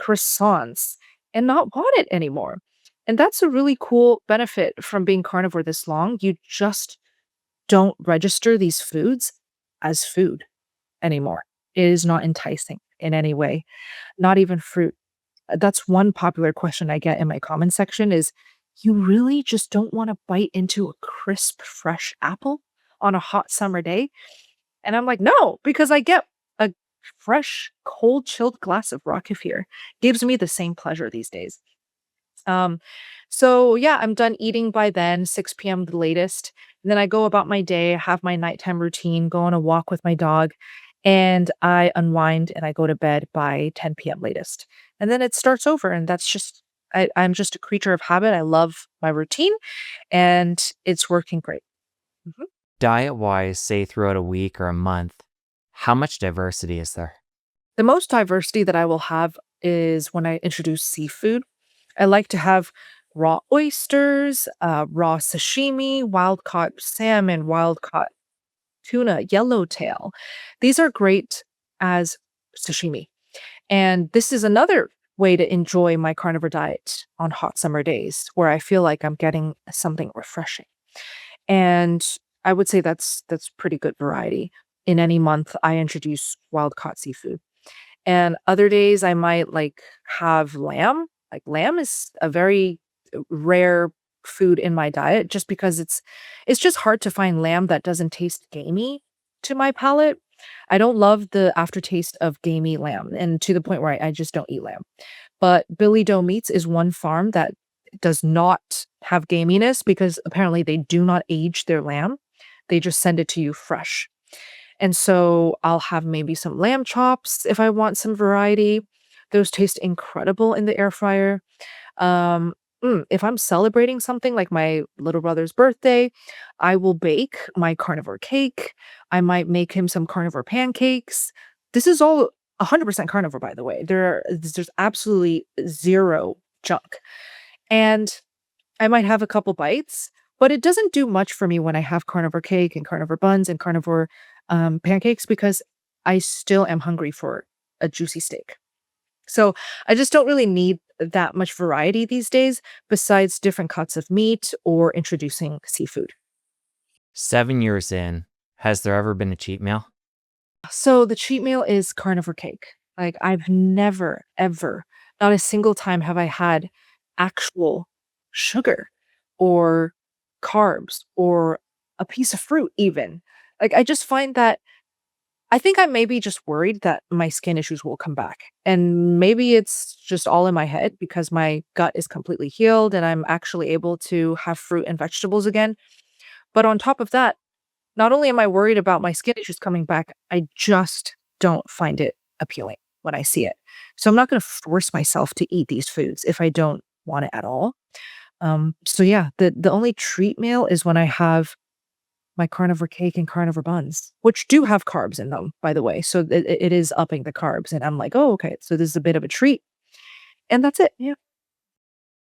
croissants and not want it anymore. And that's a really cool benefit from being carnivore this long. You just don't register these foods as food anymore. It is not enticing in any way, not even fruit. That's one popular question I get in my comment section is, you really just don't want to bite into a crisp, fresh apple on a hot summer day? And I'm like, no, because I get a fresh, cold, chilled glass of raw kefir. Gives me the same pleasure these days. Um, so yeah, I'm done eating by then, 6 p.m. the latest. And then I go about my day, have my nighttime routine, go on a walk with my dog. and I unwind and I go to bed by 10 p.m. latest. And then it starts over, and that's just I'm just a creature of habit. I love my routine, and it's working great. Mhm. Diet wise, say throughout a week or a month, how much diversity is there? The most diversity that I will have is when I introduce seafood. I like to have raw oysters, raw sashimi, wild caught salmon, wild caught tuna, yellowtail. These are great as sashimi. And this is another way to enjoy my carnivore diet on hot summer days where I feel like I'm getting something refreshing. And I would say that's pretty good variety. In any month, I introduce wild caught seafood. And other days I might like have lamb. Like lamb is a very rare food in my diet just because it's just hard to find lamb that doesn't taste gamey to my palate. I don't love the aftertaste of gamey lamb and to the point where I just don't eat lamb. But Billy Doe Meats is one farm that does not have gaminess because apparently they do not age their lamb. They just send it to you fresh. And so I'll have maybe some lamb chops if I want some variety. Those taste incredible in the air fryer. Um, if I'm celebrating something like my little brother's birthday, I will bake my carnivore cake. I might make him some carnivore pancakes. This is all 100% carnivore, by the way. There's absolutely zero junk. And I might have a couple bites, but it doesn't do much for me when I have carnivore cake and carnivore buns and carnivore pancakes because I still am hungry for a juicy steak. So I just don't really need that much variety these days besides different cuts of meat or introducing seafood. 7 years in, has there ever been a cheat meal? So the cheat meal is carnivore cake. Like I've never, ever, not a single time have I had actual sugar or carbs or a piece of fruit even. Like I just find that I think I may be just worried that my skin issues will come back. And maybe it's just all in my head because my gut is completely healed and I'm actually able to have fruit and vegetables again. But on top of that, not only am I worried about my skin issues coming back, I just don't find it appealing when I see it. So I'm not going to force myself to eat these foods if I don't want it at all. So yeah, the only treat meal is when I have my carnivore cake and carnivore buns, which do have carbs in them, by the way. So it is upping the carbs, and I'm like, oh, okay, so this is a bit of a treat, and that's it. Yeah.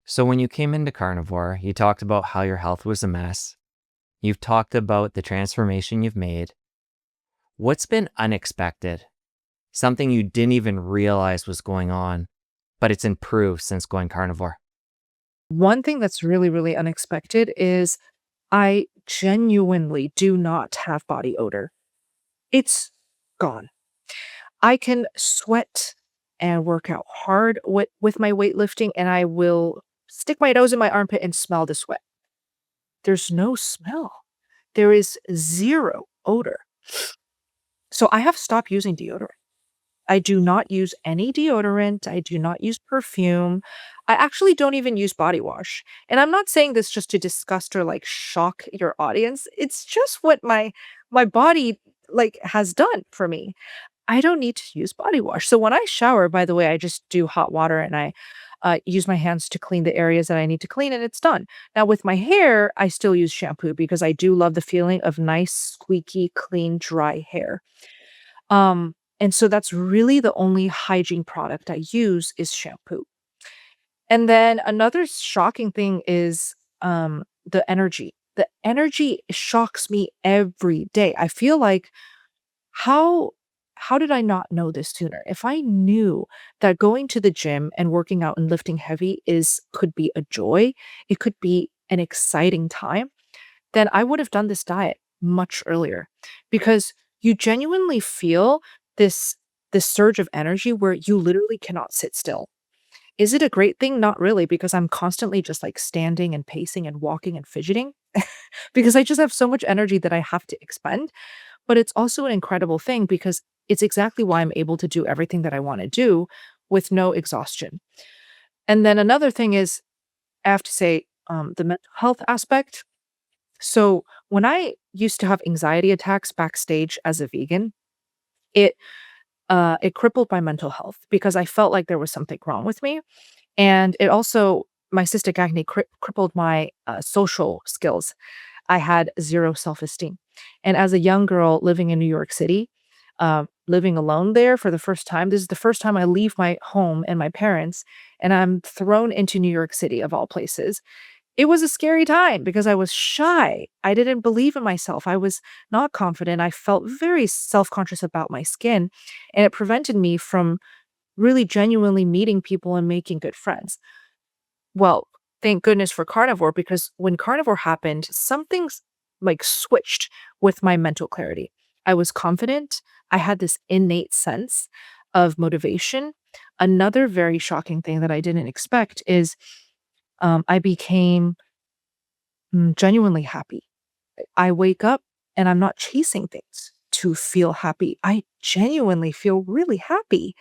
So, when you came into carnivore, you talked about how your health was a mess. You've talked about the transformation you've made. What's been unexpected? Something you didn't even realize was going on, but it's improved since going carnivore. One thing that's really, really unexpected is I genuinely do not have body odor. It's gone. I can sweat and work out hard with my weightlifting, and I will stick my nose in my armpit and smell the sweat. There's no smell. There is zero odor. So I have stopped using deodorant. I do not use any deodorant. I do not use perfume. I actually don't even use body wash. And I'm not saying this just to disgust or like shock your audience. It's just what my body like has done for me. I don't need to use body wash. So when I shower, by the way, I just do hot water and I use my hands to clean the areas that I need to clean, and it's done. Now, with my hair, I still use shampoo because I do love the feeling of nice, squeaky, clean, dry hair. And so that's really the only hygiene product I use is shampoo. And then another shocking thing is the energy. The energy shocks me every day. I feel like how how did I not know this sooner? If I knew that going to the gym and working out and lifting heavy is could be a joy, it could be an exciting time, then I would have done this diet much earlier because you genuinely feel this this surge of energy where you literally cannot sit still. Is it a great thing? Not really, because I'm constantly just like standing and pacing and walking and fidgeting because I just have so much energy that I have to expend. But it's also an incredible thing because it's exactly why I'm able to do everything that I want to do with no exhaustion. And then another thing is, I have to say, the mental health aspect. So when I used to have anxiety attacks backstage as a vegan, It it crippled my mental health because I felt like there was something wrong with me, and it also my cystic acne crippled my social skills. I had 0 self-esteem. And as a young girl living in New York City, living alone there for the first time, this is the first time I leave my home and my parents, and I'm thrown into New York City of all places. It was a scary time because I was shy. I didn't believe in myself. I was not confident. I felt very self-conscious about my skin, and it prevented me from really genuinely meeting people and making good friends. Well, thank goodness for Carnivore because when Carnivore happened, something's like switched with my mental clarity. I was confident. I had this innate sense of motivation. Another very shocking thing that I didn't expect is I became genuinely happy. I wake up and I'm not chasing things to feel happy. I genuinely feel really happy.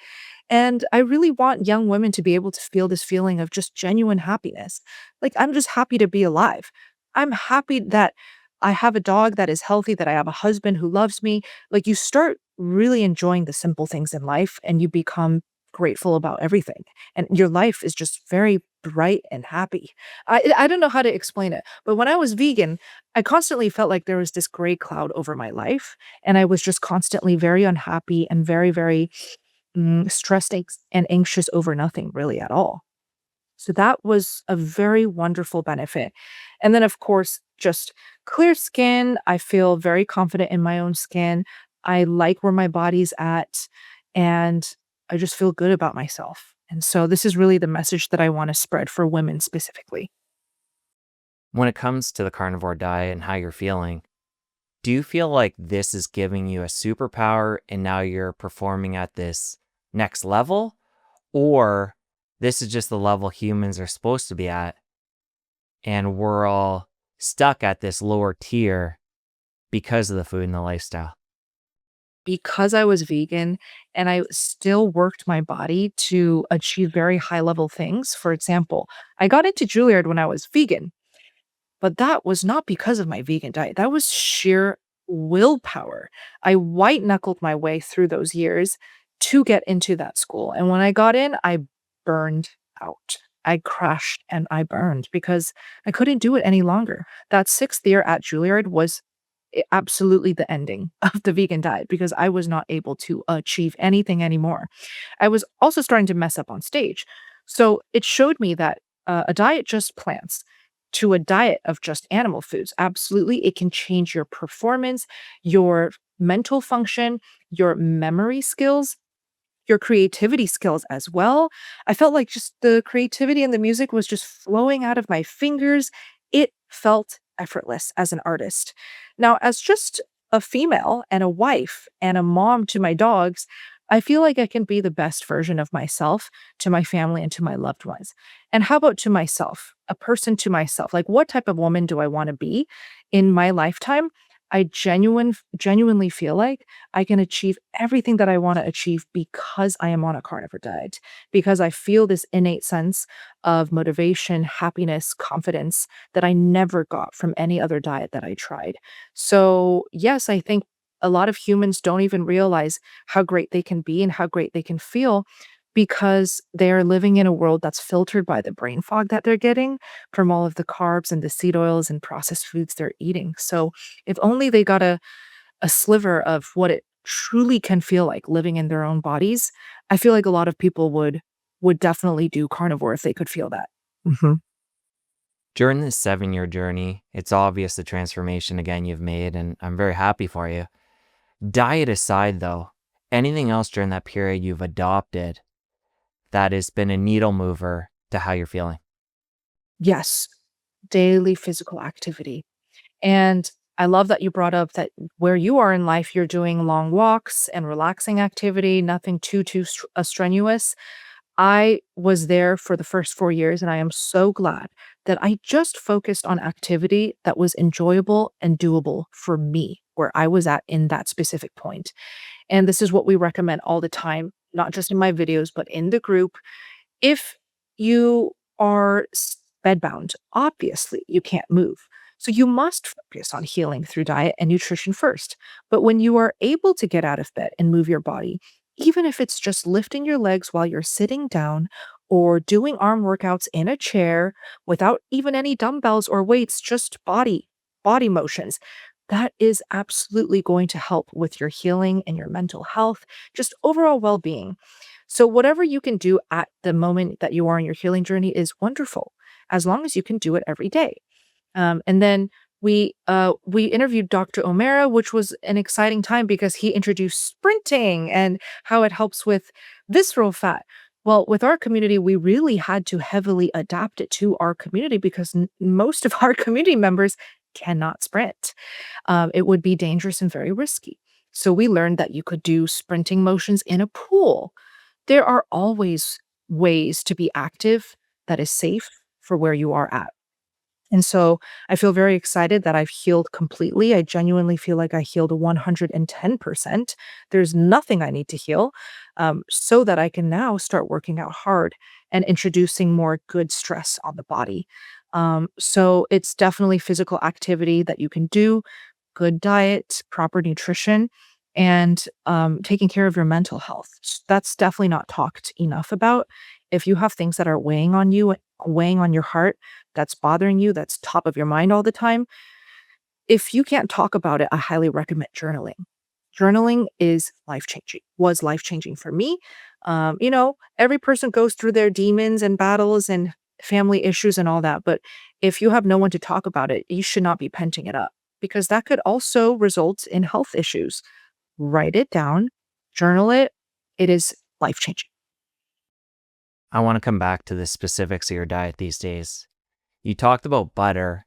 And I really want young women to be able to feel this feeling of just genuine happiness. Like, I'm just happy to be alive. I'm happy that I have a dog that is healthy, that I have a husband who loves me. Like, you start really enjoying the simple things in life and you become grateful about everything. And your life is just very bright and happy. I don't know how to explain it, but when I was vegan, I constantly felt like there was this gray cloud over my life. And I was just constantly very unhappy and very stressed and anxious over nothing really at all. So that was a very wonderful benefit. And then, of course, just clear skin. I feel very confident in my own skin. I like where my body's at, and I just feel good about myself. And so this is really the message that I want to spread for women specifically. When it comes to the carnivore diet and how you're feeling, do you feel like this is giving you a superpower and now you're performing at this next level? Or this is just the level humans are supposed to be at and we're all stuck at this lower tier because of the food and the lifestyle? Because I was vegan and I still worked my body to achieve very high level things. For example, I got into Juilliard when I was vegan. But that was not because of my vegan diet. That was sheer willpower. I white knuckled my way through those years to get into that school. And when I got in, I burned out. I crashed and I burned because I couldn't do it any longer. That 6th year at Juilliard was absolutely the ending of the vegan diet because I was not able to achieve anything anymore. I was also starting to mess up on stage. So it showed me that a diet just plants to a diet of just animal foods, absolutely, it can change your performance, your mental function, your memory skills, your creativity skills as well. I felt like just the creativity and the music was just flowing out of my fingers. It felt effortless as an artist. Now, as just a female and a wife and a mom to my dogs, I feel like I can be the best version of myself to my family and to my loved ones. And how about to myself, a person to myself? Like, what type of woman do I want to be in my lifetime? Genuinely feel like I can achieve everything that I want to achieve because I am on a carnivore diet, because I feel this innate sense of motivation, happiness, confidence that I never got from any other diet that I tried. So, yes, I think a lot of humans don't even realize how great they can be and how great they can feel because they're living in a world that's filtered by the brain fog that they're getting from all of the carbs and the seed oils and processed foods they're eating. So, if only they got a sliver of what it truly can feel like living in their own bodies, I feel like a lot of people would definitely do carnivore if they could feel that. Mhm. During this 7-year journey, it's obvious the transformation again you've made, and I'm very happy for you. Diet aside, though, anything else during that period you've adopted that has been a needle mover to how you're feeling? Yes, daily physical activity. And I love that you brought up that where you are in life, you're doing long walks and relaxing activity, nothing too strenuous. I was there for the first 4 years, and I am so glad that I just focused on activity that was enjoyable and doable for me, where I was at in that specific point. And this is what we recommend all the time, not just in my videos, but in the group. If you are bedbound, obviously you can't move. So you must focus on healing through diet and nutrition first. But when you are able to get out of bed and move your body, even if it's just lifting your legs while you're sitting down or doing arm workouts in a chair without even any dumbbells or weights, just body motions, that is absolutely going to help with your healing and your mental health, just overall well-being. So whatever you can do at the moment that you are in your healing journey is wonderful, as long as you can do it every day. And then we interviewed Dr. O'Mara, which was an exciting time because he introduced sprinting and how it helps with visceral fat. Well, with our community, we really had to heavily adapt it to our community because most of our community members cannot sprint. It would be dangerous and very risky. So we learned that you could do sprinting motions in a pool. There are always ways to be active that is safe for where you are at. And so I feel very excited that I've healed completely. I genuinely feel like I healed 110%. There's nothing I need to heal, so that I can now start working out hard and introducing more good stress on the body. So it's definitely physical activity that you can do, good diet, proper nutrition, and taking care of your mental health. That's definitely not talked enough about. If you have things that are weighing on you, weighing on your heart, that's bothering you, that's top of your mind all the time, if you can't talk about it, I highly recommend journaling. Journaling is life changing, was life changing for me. Every person goes through their demons and battles and family issues and all that. But if you have no one to talk about it, you should not be penting it up because that could also result in health issues. Write it down, journal it. It is life changing. I want to come back to the specifics of your diet these days. You talked about butter.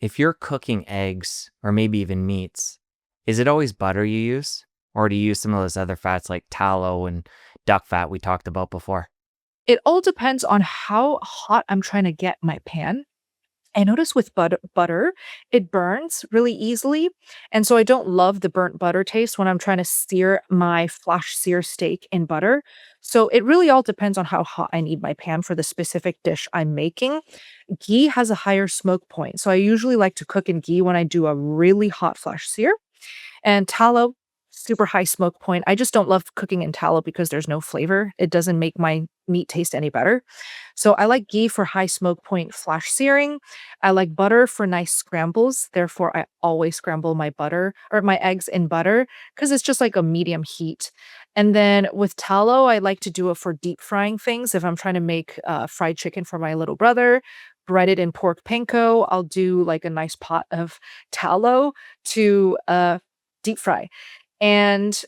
If you're cooking eggs or maybe even meats, is it always butter you use? Or do you use some of those other fats like tallow and duck fat we talked about before? It all depends on how hot I'm trying to get my pan. I notice with butter, it burns really easily. And so I don't love the burnt butter taste when I'm trying to sear my flash sear steak in butter. So it really all depends on how hot I need my pan for the specific dish I'm making. Ghee has a higher smoke point. So I usually like to cook in ghee when I do a really hot flash sear. And tallow, super high smoke point. I just don't love cooking in tallow because there's no flavor. It doesn't make my meat taste any better. So I like ghee for high smoke point flash searing. I like butter for nice scrambles. Therefore, I always scramble my butter or my eggs in butter because it's just like a medium heat. And then with tallow, I like to do it for deep frying things. If I'm trying to make fried chicken for my little brother, breaded in pork panko, I'll do like a nice pot of tallow to deep fry. And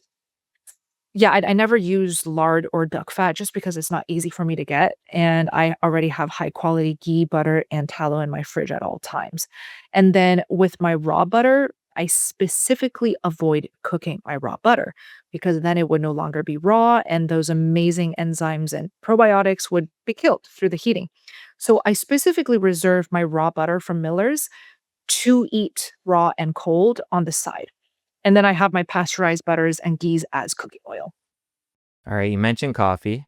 yeah, I never use lard or duck fat just because it's not easy for me to get, and I already have high quality ghee, butter, and tallow in my fridge at all times. And then with my raw butter, I specifically avoid cooking my raw butter because then it would no longer be raw and those amazing enzymes and probiotics would be killed through the heating. So I specifically reserve my raw butter from Miller's to eat raw and cold on the side. And then I have my pasteurized butters and ghees as cooking oil. All right, you mentioned coffee.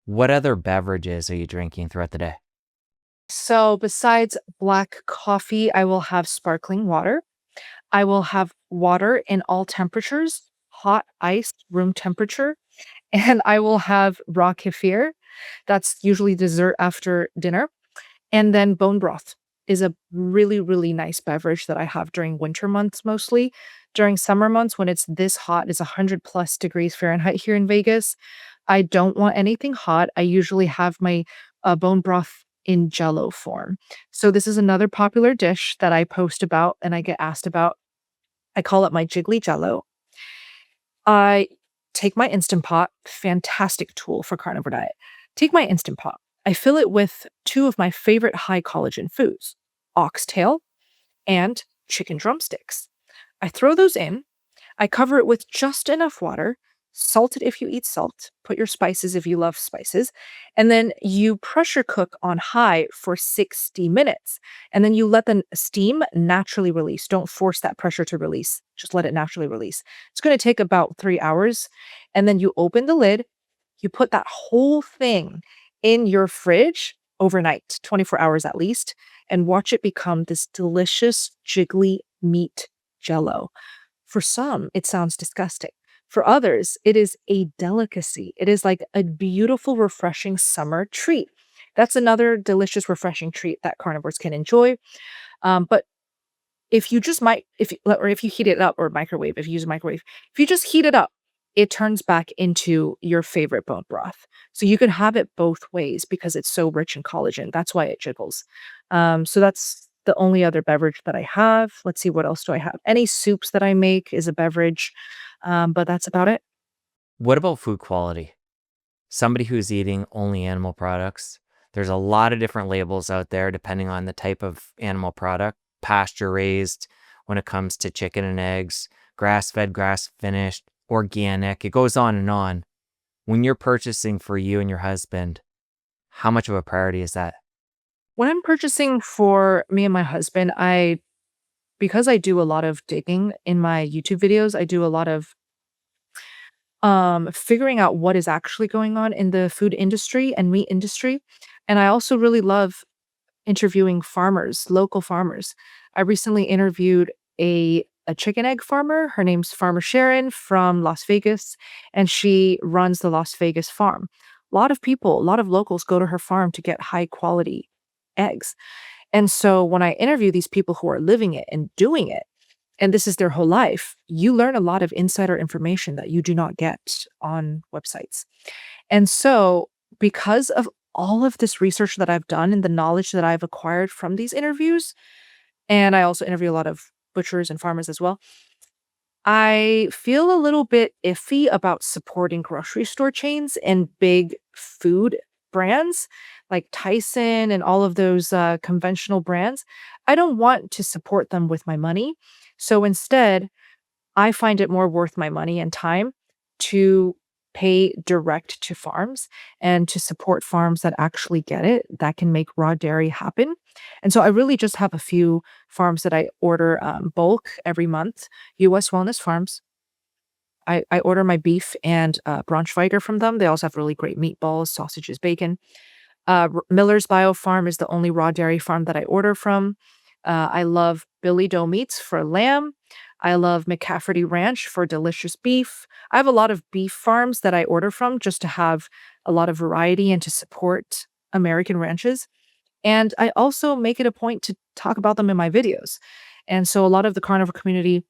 What other beverages are you drinking throughout the day? So besides black coffee, I will have sparkling water. I will have water in all temperatures, hot, ice, room temperature, and I will have raw kefir. That's usually dessert after dinner. And then bone broth is a really, really nice beverage that I have during winter months mostly. During summer months, when it's this hot, it's 100 plus degrees Fahrenheit here in Vegas. I don't want anything hot. I usually have my bone broth in jello form. So this is another popular dish that I post about and I get asked about. I call it my jiggly jello. I take my Instant Pot, fantastic tool for carnivore diet. Take my Instant Pot. I fill it with two of my favorite high collagen foods, oxtail and chicken drumsticks. I throw those in. I cover it with just enough water, salt it if you eat salt, put your spices if you love spices, and then you pressure cook on high for 60 minutes. And then you let the steam naturally release. Don't force that pressure to release. Just let it naturally release. It's going to take about 3 hours. And then you open the lid, you put that whole thing in your fridge overnight, 24 hours at least, and watch it become this delicious, jiggly meat jello. For some, it sounds disgusting. For others, it is a delicacy. It is like a beautiful, refreshing summer treat. That's another delicious, refreshing treat that carnivores can enjoy. But if you just might if you or if you heat it up or microwave, if you use a microwave, if you just heat it up, it turns back into your favorite bone broth. So you can have it both ways because it's so rich in collagen. That's why it jiggles. So that's the only other beverage that I have. Let's see, what else do I have? Any soups that I make is a beverage, but that's about it. What about food quality? Somebody who's eating only animal products, there's a lot of different labels out there depending on the type of animal product. Pasture raised when it comes to chicken and eggs, grass fed, grass finished, organic. It goes on and on. When you're purchasing for you and your husband, how much of a priority is that? When I'm purchasing for me and my husband, because I do a lot of digging in my YouTube videos, I do a lot of figuring out what is actually going on in the food industry and meat industry. And I also really love interviewing farmers, local farmers. I recently interviewed a chicken egg farmer. Her name's Farmer Sharon from Las Vegas, and she runs the Las Vegas farm. A lot of people, a lot of locals go to her farm to get high quality eggs. And so when I interview these people who are living it and doing it, and this is their whole life, you learn a lot of insider information that you do not get on websites. And so, because of all of this research that I've done and the knowledge that I've acquired from these interviews, and I also interview a lot of butchers and farmers as well, I feel a little bit iffy about supporting grocery store chains and big food brands like Tyson and all of those conventional brands. I don't want to support them with my money. So instead, I find it more worth my money and time to pay direct to farms and to support farms that actually get it, that can make raw dairy happen. And so I really just have a few farms that I order bulk every month. US Wellness Farms. I order my beef and Braunschweiger from them. They also have really great meatballs, sausages, bacon. Miller's Bio Farm is the only raw dairy farm that I order from. I love Billy Doe Meats for lamb. I love McCafferty Ranch for delicious beef. I have a lot of beef farms that I order from just to have a lot of variety and to support American ranches. And I also make it a point to talk about them in my videos. And so a lot of the carnivore community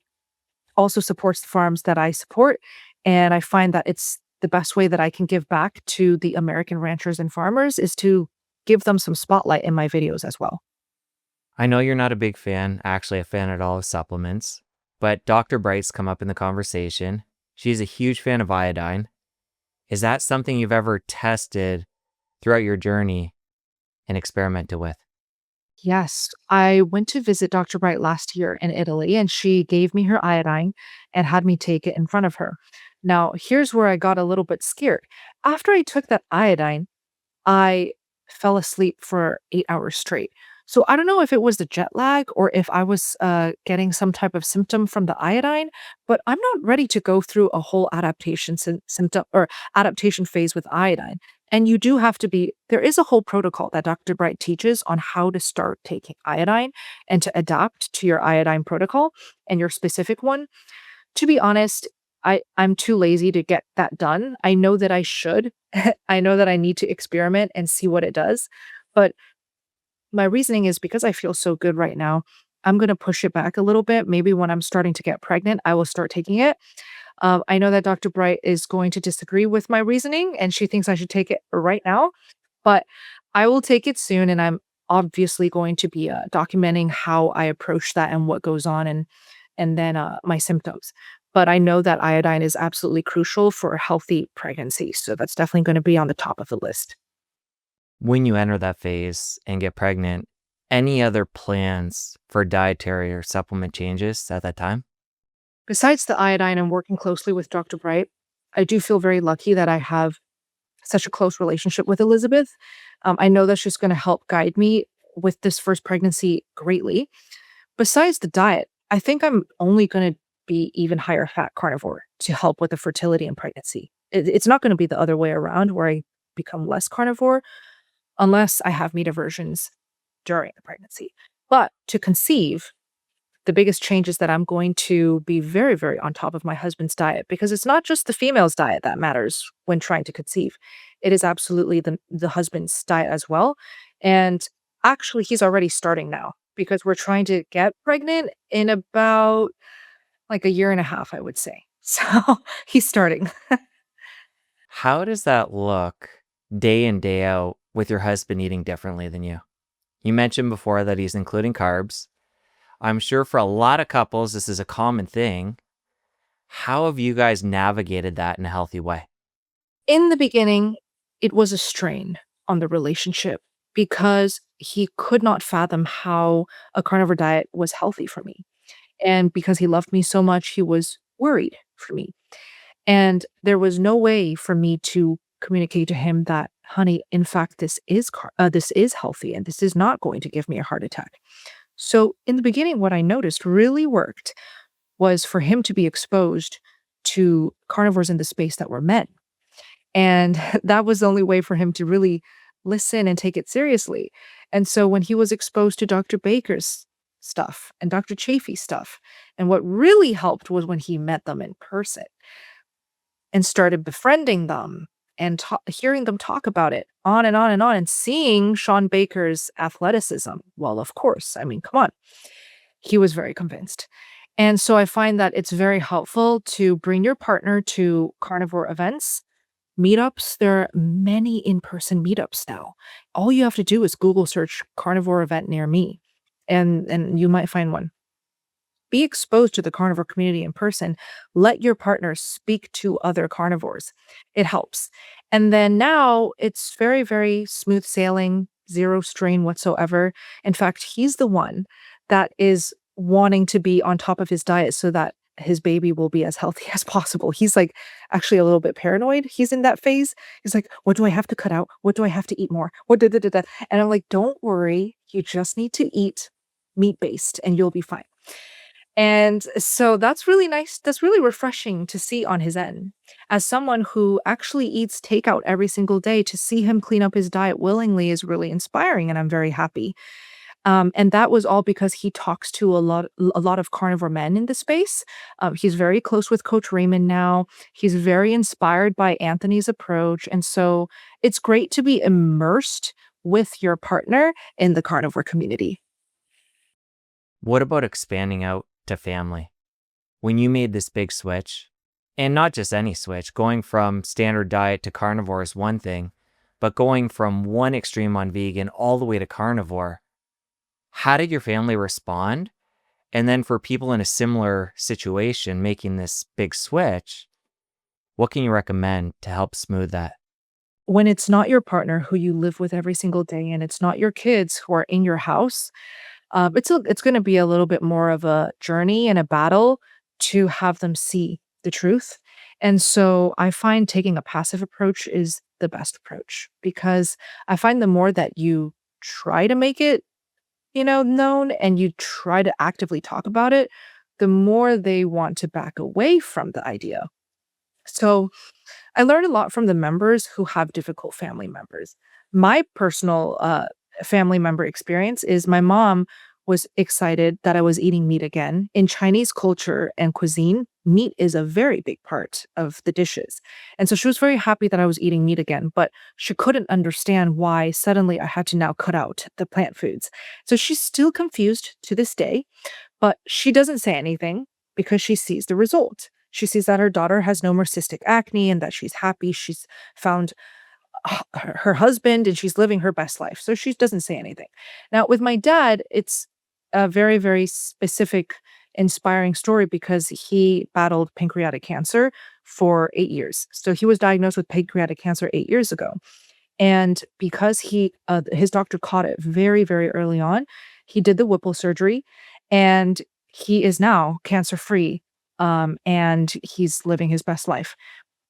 also supports the farms that I support. And I find that it's the best way that I can give back to the American ranchers and farmers is to give them some spotlight in my videos as well. I know you're not a big fan, actually a fan at all of supplements, but Dr. Bright's come up in the conversation. She's a huge fan of iodine. Is that something you've ever tested throughout your journey and experimented with? Yes, I went to visit Dr. Bright last year in Italy, and she gave me her iodine and had me take it in front of her. Now, here's where I got a little bit scared. After I took that iodine, I fell asleep for 8 hours straight. So I don't know if it was the jet lag or if I was getting some type of symptom from the iodine, but I'm not ready to go through a whole adaptation symptom or adaptation phase with iodine. And you do have to be, there is a whole protocol that Dr. Bright teaches on how to start taking iodine and to adapt to your iodine protocol and your specific one. To be honest, I'm too lazy to get that done. I know that I should. I know that I need to experiment and see what it does. But my reasoning is because I feel so good right now, I'm going to push it back a little bit. Maybe when I'm starting to get pregnant, I will start taking it. I know that Dr. Bright is going to disagree with my reasoning and she thinks I should take it right now, but I will take it soon. And I'm obviously going to be documenting how I approach that and what goes on and then my symptoms. But I know that iodine is absolutely crucial for a healthy pregnancy. So that's definitely going to be on the top of the list. When you enter that phase and get pregnant, any other plans for dietary or supplement changes at that time? Besides the iodine and working closely with Dr. Bright, I do feel very lucky that I have such a close relationship with Elizabeth. I know that she's going to help guide me with this first pregnancy greatly. Besides the diet, I think I'm only going to be even higher fat carnivore to help with the fertility and pregnancy. It's not going to be the other way around where I become less carnivore. unless I have meat aversions during the pregnancy. But to conceive, the biggest change is that I'm going to be very, very on top of my husband's diet because it's not just the female's diet that matters when trying to conceive. It is absolutely the husband's diet as well. And actually, he's already starting now because we're trying to get pregnant in about like a year and a half, I would say. So he's starting. How does that look day in, day out with your husband eating differently than you? You mentioned before that he's including carbs. I'm sure for a lot of couples, this is a common thing. How have you guys navigated that in a healthy way? In the beginning, it was a strain on the relationship because he could not fathom how a carnivore diet was healthy for me. And because he loved me so much, he was worried for me. And there was no way for me to communicate to him that, honey, in fact, this is healthy and this is not going to give me a heart attack. So in the beginning, what I noticed really worked was for him to be exposed to carnivores in the space that were men. And that was the only way for him to really listen and take it seriously. And so when he was exposed to Dr. Baker's stuff and Dr. Chafee's stuff, and what really helped was when he met them in person and started befriending them and hearing them talk about it on and on and on and seeing Sean Baker's athleticism. Well, of course, I mean, come on. He was very convinced. And so I find that it's very helpful to bring your partner to carnivore events, meetups. There are many in-person meetups now. All you have to do is Google search carnivore event near me, and you might find one. Be exposed to the carnivore community in person. Let your partner speak to other carnivores. It helps. And then now it's very, very smooth sailing, zero strain whatsoever. In fact, he's the one that is wanting to be on top of his diet so that his baby will be as healthy as possible. He's like actually a little bit paranoid. He's in that phase. He's like, what do I have to cut out? What do I have to eat more? What da, da, da, da. And I'm like, don't worry. You just need to eat meat based and you'll be fine. And so that's really nice. That's really refreshing to see on his end. As someone who actually eats takeout every single day, to see him clean up his diet willingly is really inspiring, and I'm very happy. And that was all because he talks to a lot of carnivore men in the space. He's very close with Coach Raymond now. He's very inspired by Anthony's approach, and so it's great to be immersed with your partner in the carnivore community. What about expanding out to family? When you made this big switch, and not just any switch, going from standard diet to carnivore is one thing, but going from one extreme on vegan all the way to carnivore, how did your family respond? And then for people in a similar situation making this big switch, what can you recommend to help smooth that? When it's not your partner who you live with every single day, and it's not your kids who are in your house, it's going to be a little bit more of a journey and a battle to have them see the truth. And so I find taking a passive approach is the best approach because I find the more that you try to make it, known and you try to actively talk about it, the more they want to back away from the idea. So I learned a lot from the members who have difficult family members. My personal family member experience is my mom was excited that I was eating meat again. In Chinese culture and cuisine, meat is a very big part of the dishes. And so she was very happy that I was eating meat again, but she couldn't understand why suddenly I had to now cut out the plant foods. So she's still confused to this day, but she doesn't say anything because she sees the result. She sees that her daughter has no more cystic acne and that she's happy. She's found her husband and she's living her best life. So she doesn't say anything. Now, with my dad, it's a very, very specific, inspiring story because he battled pancreatic cancer for 8 years. So he was diagnosed with pancreatic cancer 8 years ago. And because his doctor caught it very, very early on, he did the Whipple surgery and he is now cancer free. And he's living his best life.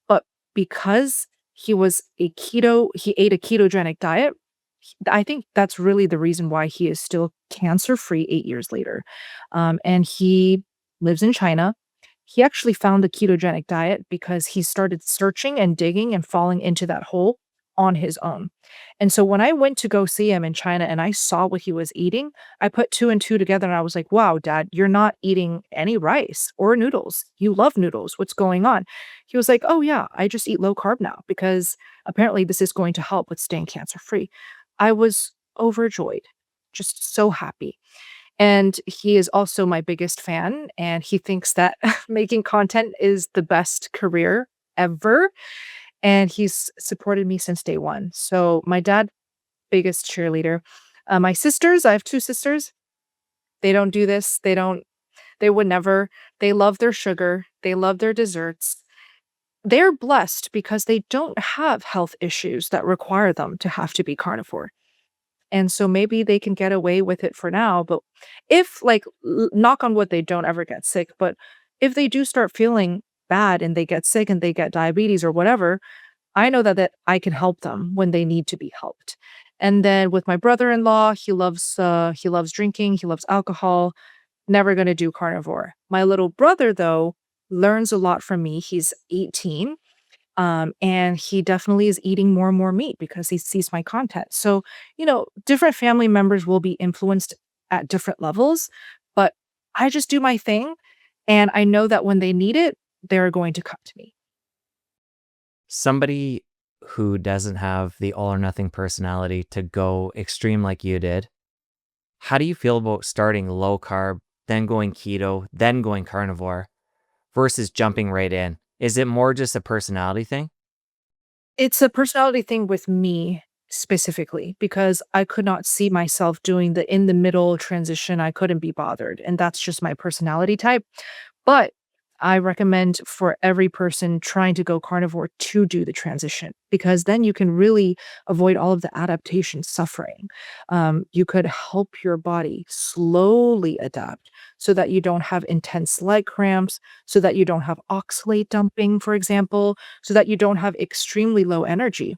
But because he ate a ketogenic diet, I think that's really the reason why he is still cancer free 8 years later. And he lives in China. He actually found the ketogenic diet because he started searching and digging and falling into that hole on his own. And so when I went to go see him in China and I saw what he was eating, I put two and two together and I was like, wow, dad, you're not eating any rice or noodles. You love noodles. What's going on? He was like, oh, yeah, I just eat low carb now because apparently this is going to help with staying cancer free. I was overjoyed, just so happy. And he is also my biggest fan. And he thinks that making content is the best career ever, and he's supported me since day one. So my dad, biggest cheerleader. My sisters, I have two sisters. They don't do this. They would never. They love their sugar. They love their desserts. They're blessed because they don't have health issues that require them to have to be carnivore. And so maybe they can get away with it for now. But if, like, knock on wood, they don't ever get sick. But if they do start feeling bad and they get sick and they get diabetes or whatever, I know that I can help them when they need to be helped. And then with my brother-in-law, he loves drinking, he loves alcohol, never gonna do carnivore. My little brother, though, learns a lot from me. He's 18, and he definitely is eating more and more meat because he sees my content. So, different family members will be influenced at different levels, but I just do my thing, and I know that when they need it, they're going to come to me. Somebody who doesn't have the all or nothing personality to go extreme like you did, how do you feel about starting low carb, then going keto, then going carnivore versus jumping right in? Is it more just a personality thing? It's a personality thing with me specifically because I could not see myself doing the in the middle transition. I couldn't be bothered. And that's just my personality type. But I recommend for every person trying to go carnivore to do the transition because then you can really avoid all of the adaptation suffering. You could help your body slowly adapt so that you don't have intense leg cramps, so that you don't have oxalate dumping, for example, so that you don't have extremely low energy.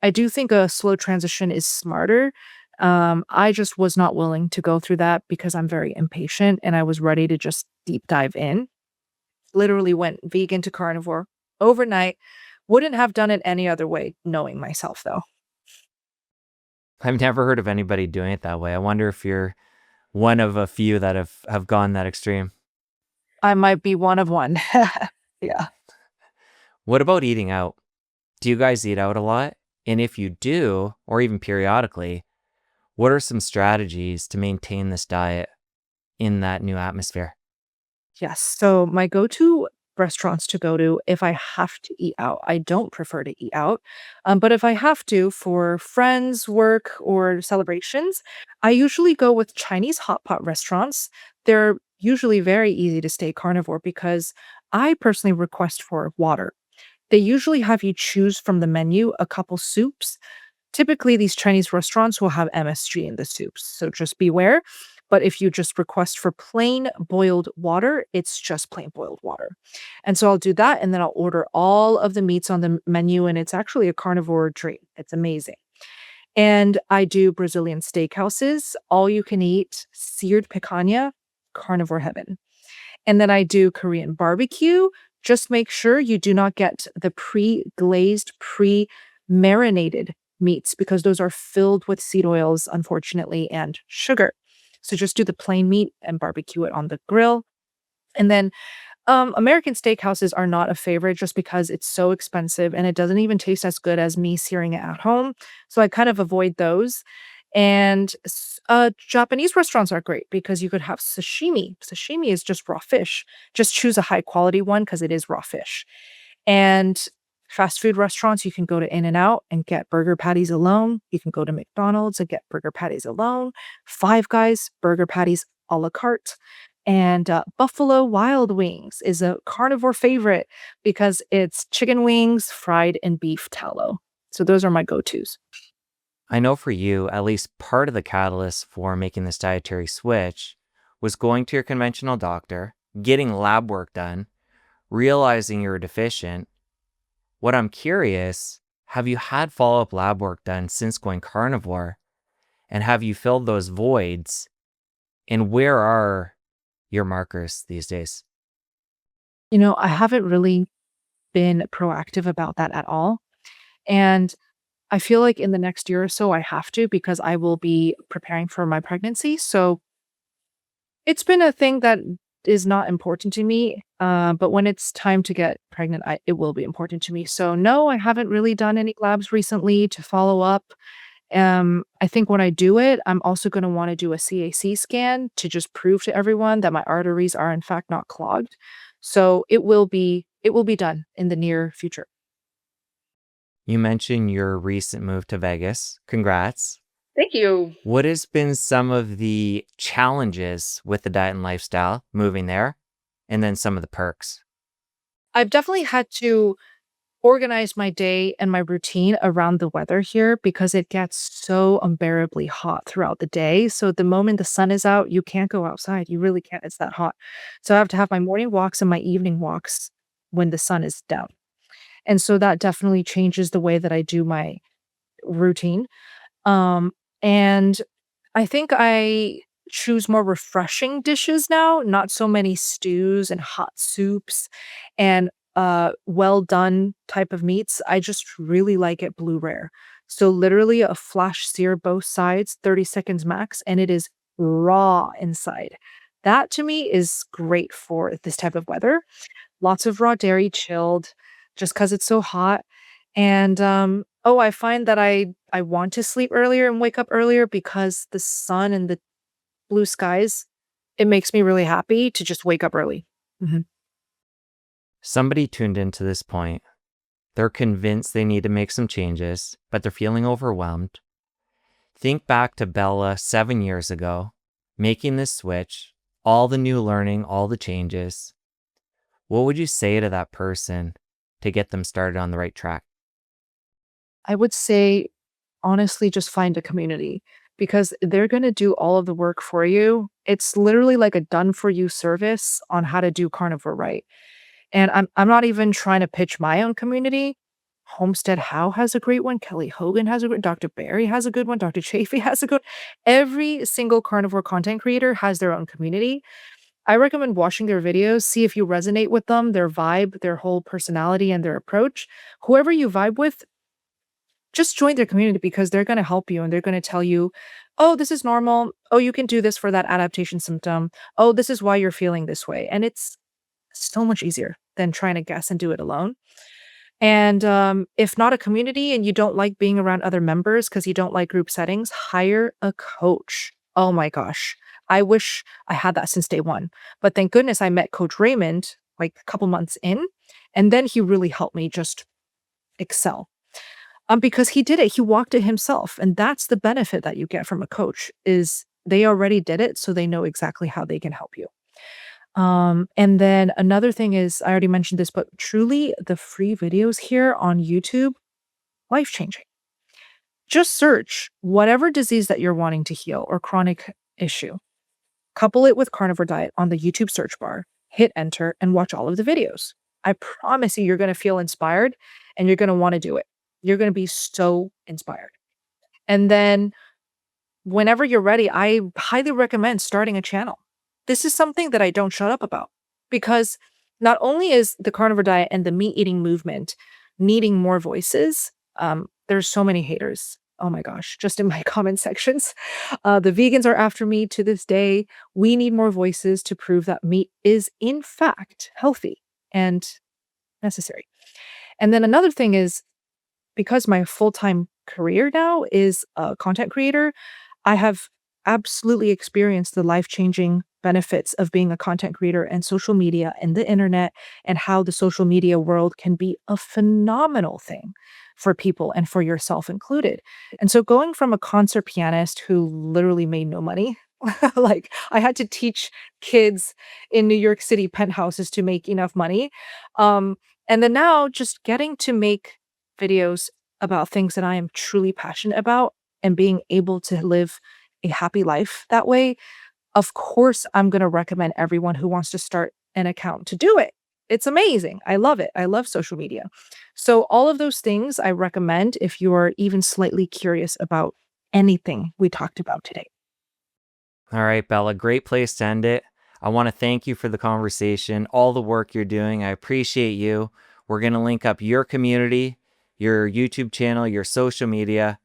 I do think a slow transition is smarter. I just was not willing to go through that because I'm very impatient and I was ready to just deep dive in. Literally went vegan to carnivore overnight. Wouldn't have done it any other way, knowing myself though. I've never heard of anybody doing it that way. I wonder if you're one of a few that have gone that extreme. I might be one of one. Yeah. What about eating out? Do you guys eat out a lot? And if you do, or even periodically, what are some strategies to maintain this diet in that new atmosphere? Yes. So my go-to restaurants to go to if I have to eat out. I don't prefer to eat out, but if I have to for friends, work, or celebrations, I usually go with Chinese hot pot restaurants. They're usually very easy to stay carnivore because I personally request for water. They usually have you choose from the menu a couple soups. Typically, these Chinese restaurants will have MSG in the soups, so just beware. But if you just request for plain boiled water, it's just plain boiled water. And so I'll do that, and then I'll order all of the meats on the menu, and it's actually a carnivore treat. It's amazing. And I do Brazilian steakhouses, all you can eat, seared picanha, carnivore heaven. And then I do Korean barbecue. Just make sure you do not get the pre-glazed, pre-marinated meats because those are filled with seed oils, unfortunately, and sugar. So just do the plain meat and barbecue it on the grill. And then American steakhouses are not a favorite just because it's so expensive and it doesn't even taste as good as me searing it at home. So I kind of avoid those. And Japanese restaurants are great because you could have sashimi. Sashimi is just raw fish. Just choose a high quality one because it is raw fish. And fast food restaurants, you can go to In and Out and get burger patties alone. You can go to McDonald's and get burger patties alone. Five Guys, burger patties a la carte. And Buffalo Wild Wings is a carnivore favorite because it's chicken wings fried in beef tallow. So those are my go-tos. I know for you, at least part of the catalyst for making this dietary switch was going to your conventional doctor, getting lab work done, realizing you were deficient. What I'm curious, have you had follow-up lab work done since going carnivore? And have you filled those voids? And where are your markers these days? I haven't really been proactive about that at all. And I feel like in the next year or so, I have to because I will be preparing for my pregnancy. So it's been a thing that is not important to me. But when it's time to get pregnant, it will be important to me. So no, I haven't really done any labs recently to follow up. I think when I do it, I'm also going to want to do a CAC scan to just prove to everyone that my arteries are in fact not clogged. So it will be done in the near future. You mentioned your recent move to Vegas. Congrats. Thank you. What has been some of the challenges with the diet and lifestyle moving there? And then some of the perks. I've definitely had to organize my day and my routine around the weather here because it gets so unbearably hot throughout the day. So the moment the sun is out, you can't go outside. You really can't. It's that hot. So I have to have my morning walks and my evening walks when the sun is down. And so that definitely changes the way that I do my routine. Um, and I think I choose more refreshing dishes now, not so many stews and hot soups and well done type of meats. I just really like it blue rare. So literally a flash sear both sides, 30 seconds max, and it is raw inside. That to me is great for this type of weather. Lots of raw dairy chilled just because it's so hot. And, I find that I want to sleep earlier and wake up earlier because the sun and the blue skies, it makes me really happy to just wake up early. Mhm. Somebody tuned into this point. They're convinced they need to make some changes, but they're feeling overwhelmed. Think back to Bella 7 years ago, making this switch, all the new learning, all the changes. What would you say to that person to get them started on the right track? I would say, honestly, just find a community because they're gonna do all of the work for you. It's literally like a done for you service on how to do carnivore right. And I'm not even trying to pitch my own community. Homestead How has a great one. Kelly Hogan has a good. Dr. Barry has a good one. Dr. Chafee has a good. Every single carnivore content creator has their own community. I recommend watching their videos, see if you resonate with them, their vibe, their whole personality, and their approach. Whoever you vibe with, just join their community because they're going to help you and they're going to tell you, oh, this is normal. Oh, you can do this for that adaptation symptom. Oh, this is why you're feeling this way. And it's so much easier than trying to guess and do it alone. And if not a community and you don't like being around other members because you don't like group settings, hire a coach. Oh my gosh. I wish I had that since day one. But thank goodness I met Coach Raymond like a couple months in. And then he really helped me just excel. Because he did it. He walked it himself. And that's the benefit that you get from a coach is they already did it, so they know exactly how they can help you. And then another thing is, I already mentioned this, but truly the free videos here on YouTube, life changing. Just search whatever disease that you're wanting to heal or chronic issue, couple it with carnivore diet on the YouTube search bar, hit enter, and watch all of the videos. I promise you, you're going to feel inspired and you're going to want to do it. You're going to be so inspired. And then whenever you're ready, I highly recommend starting a channel. This is something that I don't shut up about because not only is the carnivore diet and the meat eating movement needing more voices, there's so many haters. Oh my gosh, just in my comment sections. The vegans are after me to this day. We need more voices to prove that meat is, in fact, healthy and necessary. And then another thing is because my full-time career now is a content creator, I have absolutely experienced the life-changing benefits of being a content creator and social media and the internet and how the social media world can be a phenomenal thing for people and for yourself included. And so going from a concert pianist who literally made no money, like I had to teach kids in New York City penthouses to make enough money. And then now just getting to make videos about things that I am truly passionate about and being able to live a happy life that way, of course, I'm going to recommend everyone who wants to start an account to do it. It's amazing. I love it. I love social media. So, all of those things I recommend if you are even slightly curious about anything we talked about today. All right, Bella, great place to end it. I want to thank you for the conversation, all the work you're doing. I appreciate you. We're going to link up your community your YouTube channel, your social media.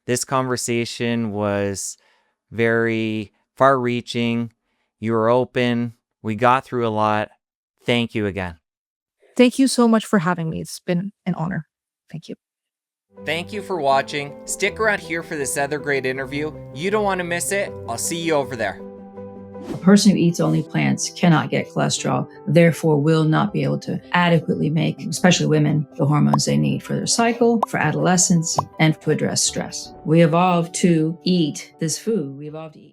This conversation was very far-reaching. You were open. We got through a lot. Thank you again. Thank you so much for having me. It's been an honor. Thank you. Thank you for watching. Stick around here for this other great interview. You don't want to miss it. I'll see you over there. A person who eats only plants cannot get cholesterol, therefore will not be able to adequately make, especially women, the hormones they need for their cycle, for adolescence, and to address stress. We evolved to eat this food. We evolved to eat.